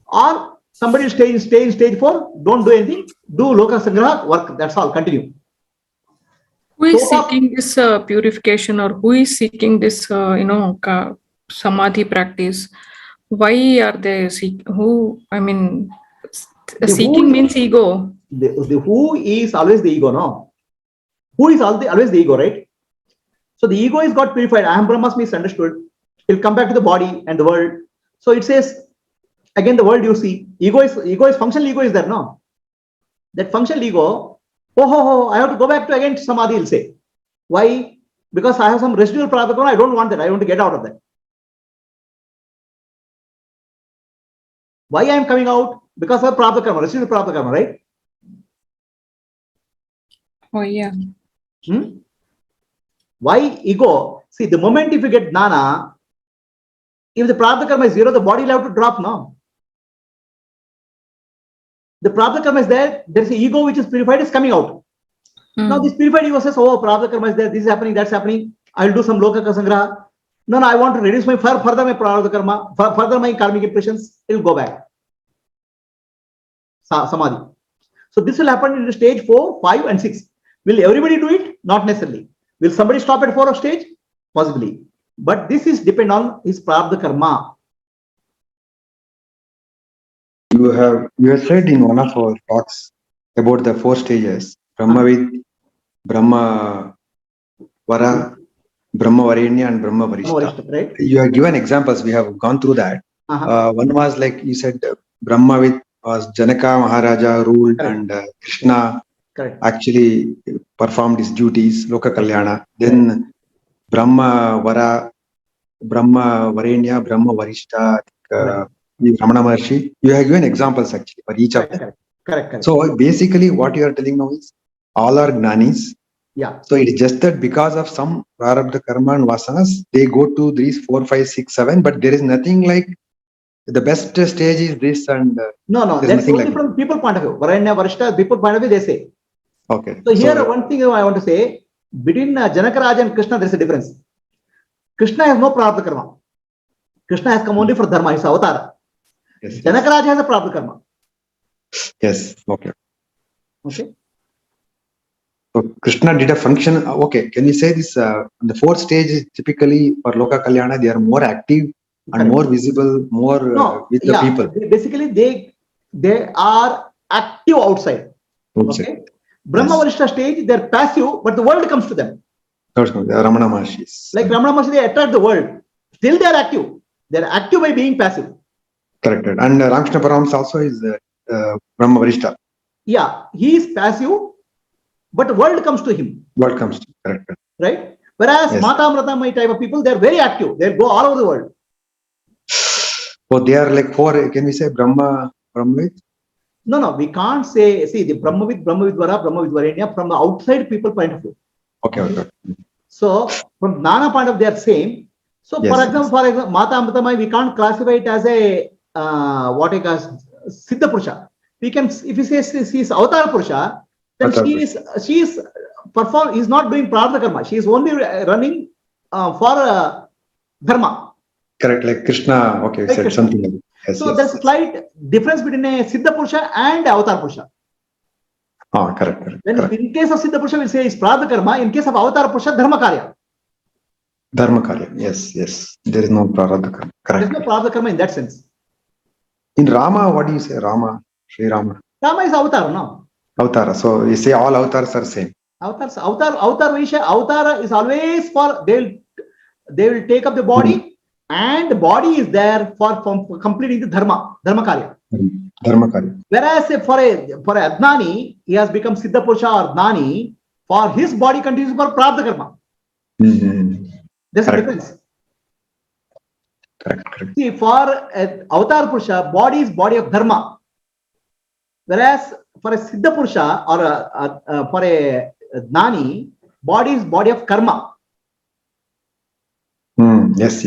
Or somebody will stay in stage 4, don't do anything, do Loka Sangraha, work, that's all, continue. Who is seeking this purification, or who is seeking this, Samadhi practice? Why are they seeking? Seeking means ego. The who is always the ego, no? Who is always the ego, right? So the ego is got purified. Aham Brahmasmi is understood. It will come back to the body and the world. So it says, again, the world you see, ego is functional ego is there, no? That functional ego, I have to go back to again Samadhi, will say. Why? Because I have some residual prarabdha, I don't want that. I want to get out of that. Why I am coming out? Because of prarabdha karma, residual prarabdha karma, right? Oh, yeah. Why ego? See, the moment if you get jnana, if the prarabdha karma is 0, the body will have to drop now. The prarabdha karma is there, there is an ego which is purified, is coming out. Now this purified ego says, oh, prarabdha karma is there, this is happening, that's happening, I will do some loka sangraha. No, I want to reduce my further my prarabdha karma, further my karmic impressions, it will go back. Samadhi. So this will happen in the stage 4, 5 and 6. Will everybody do it? Not necessarily. Will somebody stop at 4 of stage? Possibly. But this is depend on his prarabdha karma. You have said in one of our talks about the 4 stages, Brahmavid, Brahma Vara, Brahma Varenya and Brahma Varishta. Right? You have given examples, we have gone through that. One was like you said, Brahmavid was Janaka Maharaja ruled. Correct. And Krishna. Correct. Actually performed his duties, Loka Kalyana. Then Brahma Vara, Brahma Varenya, Brahma Varishta, Ramana Maharshi. You have given examples actually for each of them. Correct. So basically what you are telling now is all are Jnanis. Yeah. So it is just that because of some Prarabdha Karma and Vasanas, they go to these 4, 5, 6, 7, but there is nothing like the best stage is this and no, that's only like from people point of view. Varanya, Varishta, people point of view, they say. Okay. So here one thing I want to say, between Janaka and Krishna, there is a difference. Krishna has no prarabdha karma. Krishna has come only for dharma, his avatar. Yes. Janaka has a prarabdha karma. Yes. Okay. So Krishna did a function. Okay. Can you say this? The 4th stage is typically for Loka Kalyana, they are more active and more visible, more with the people. Basically, they are active outside. Okay. Brahma Varishta stage, they are passive, but the world comes to them. They are Ramana Maharshis. Like Ramana Maharshi, they attract the world. Still, they are active. They are active by being passive. Correct. And Ramakrishna Paramahamsa also is Brahma Varishta. Yeah, he is passive, but the world comes to him. World comes to him. Correct. Right? Whereas Mata Amrita, my type of people, they are very active. They go all over the world. Oh, they are like four. Can we say Brahma, Brahmavid? No, we can't say, see, the Brahmavid, Brahmavidvara, Brahmavidvaranya from the outside people point of view. Okay. So from Nana point of view, they are same. So Yes, for example, Mata Amritamai, we can't classify it as a what I call Siddha Purusha. We can, if we say she is Avatar Purusha, then Avatar she is is not doing Prarabdha Karma. She is only running for Dharma. Correct, like Krishna. Okay, you Like said Krishna. something like that. Yes, So yes, there's a yes. slight difference between a Siddha Purusha and Avatar Purusha. Ah, correct. Then in case of Siddha Purusha, we'll say is Prarabdha Karma. In case of Avatar Purusha, Dharma Karya. Dharma Karya. Yes. There is no Prarabdha Karma. There's Correct. no Prarabdha Karma in that sense. In Rama, what do you say? Rama, Sri Rama. Rama is Avatar, no? Avatara. So you say all avatars are same. Avatar is always for, they will take up the body, and the body is there for completing the dharma karya. Dharma Karya. Whereas for a Adnani, he has become Siddha Purusha or Nani, for his body continues for Prarabdha Karma. There's a difference. Correct. See, for Avatar Purusha, body is body of dharma. Whereas for a Siddha Purusha or for a Nani, body is body of karma. Yes.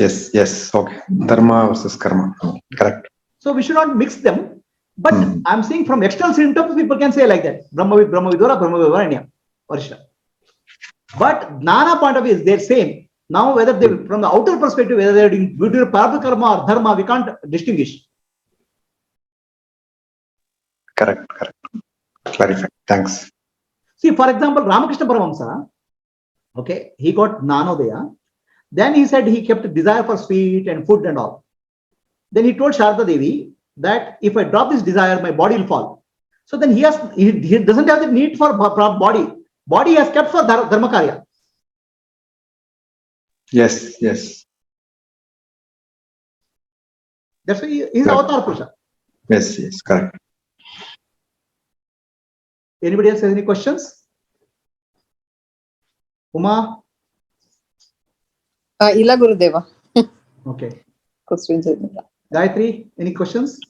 Okay. Dharma versus karma. Correct. So we should not mix them. But I'm saying from external symptoms, people can say like that. Brahmavidvara, Brahmavidvaranya. But Nana point of view is they're same. Now, whether they, from the outer perspective, whether they're doing Prarabdha Karma or Dharma, we can't distinguish. Correct. Clarify. Thanks. See, for example, Ramakrishna Paramahamsa, okay, he got Nanodaya. Then he said he kept a desire for sweet and food and all. Then he told Sharda Devi that if I drop this desire, my body will fall. So then he doesn't have the need for body. Body has kept for Dharma Karya. Yes. That's why he is Avatar Purusha. Yes. Correct. Anybody else has any questions? Uma? Ila Gurudeva. Okay. Questions. Gayatri, any questions?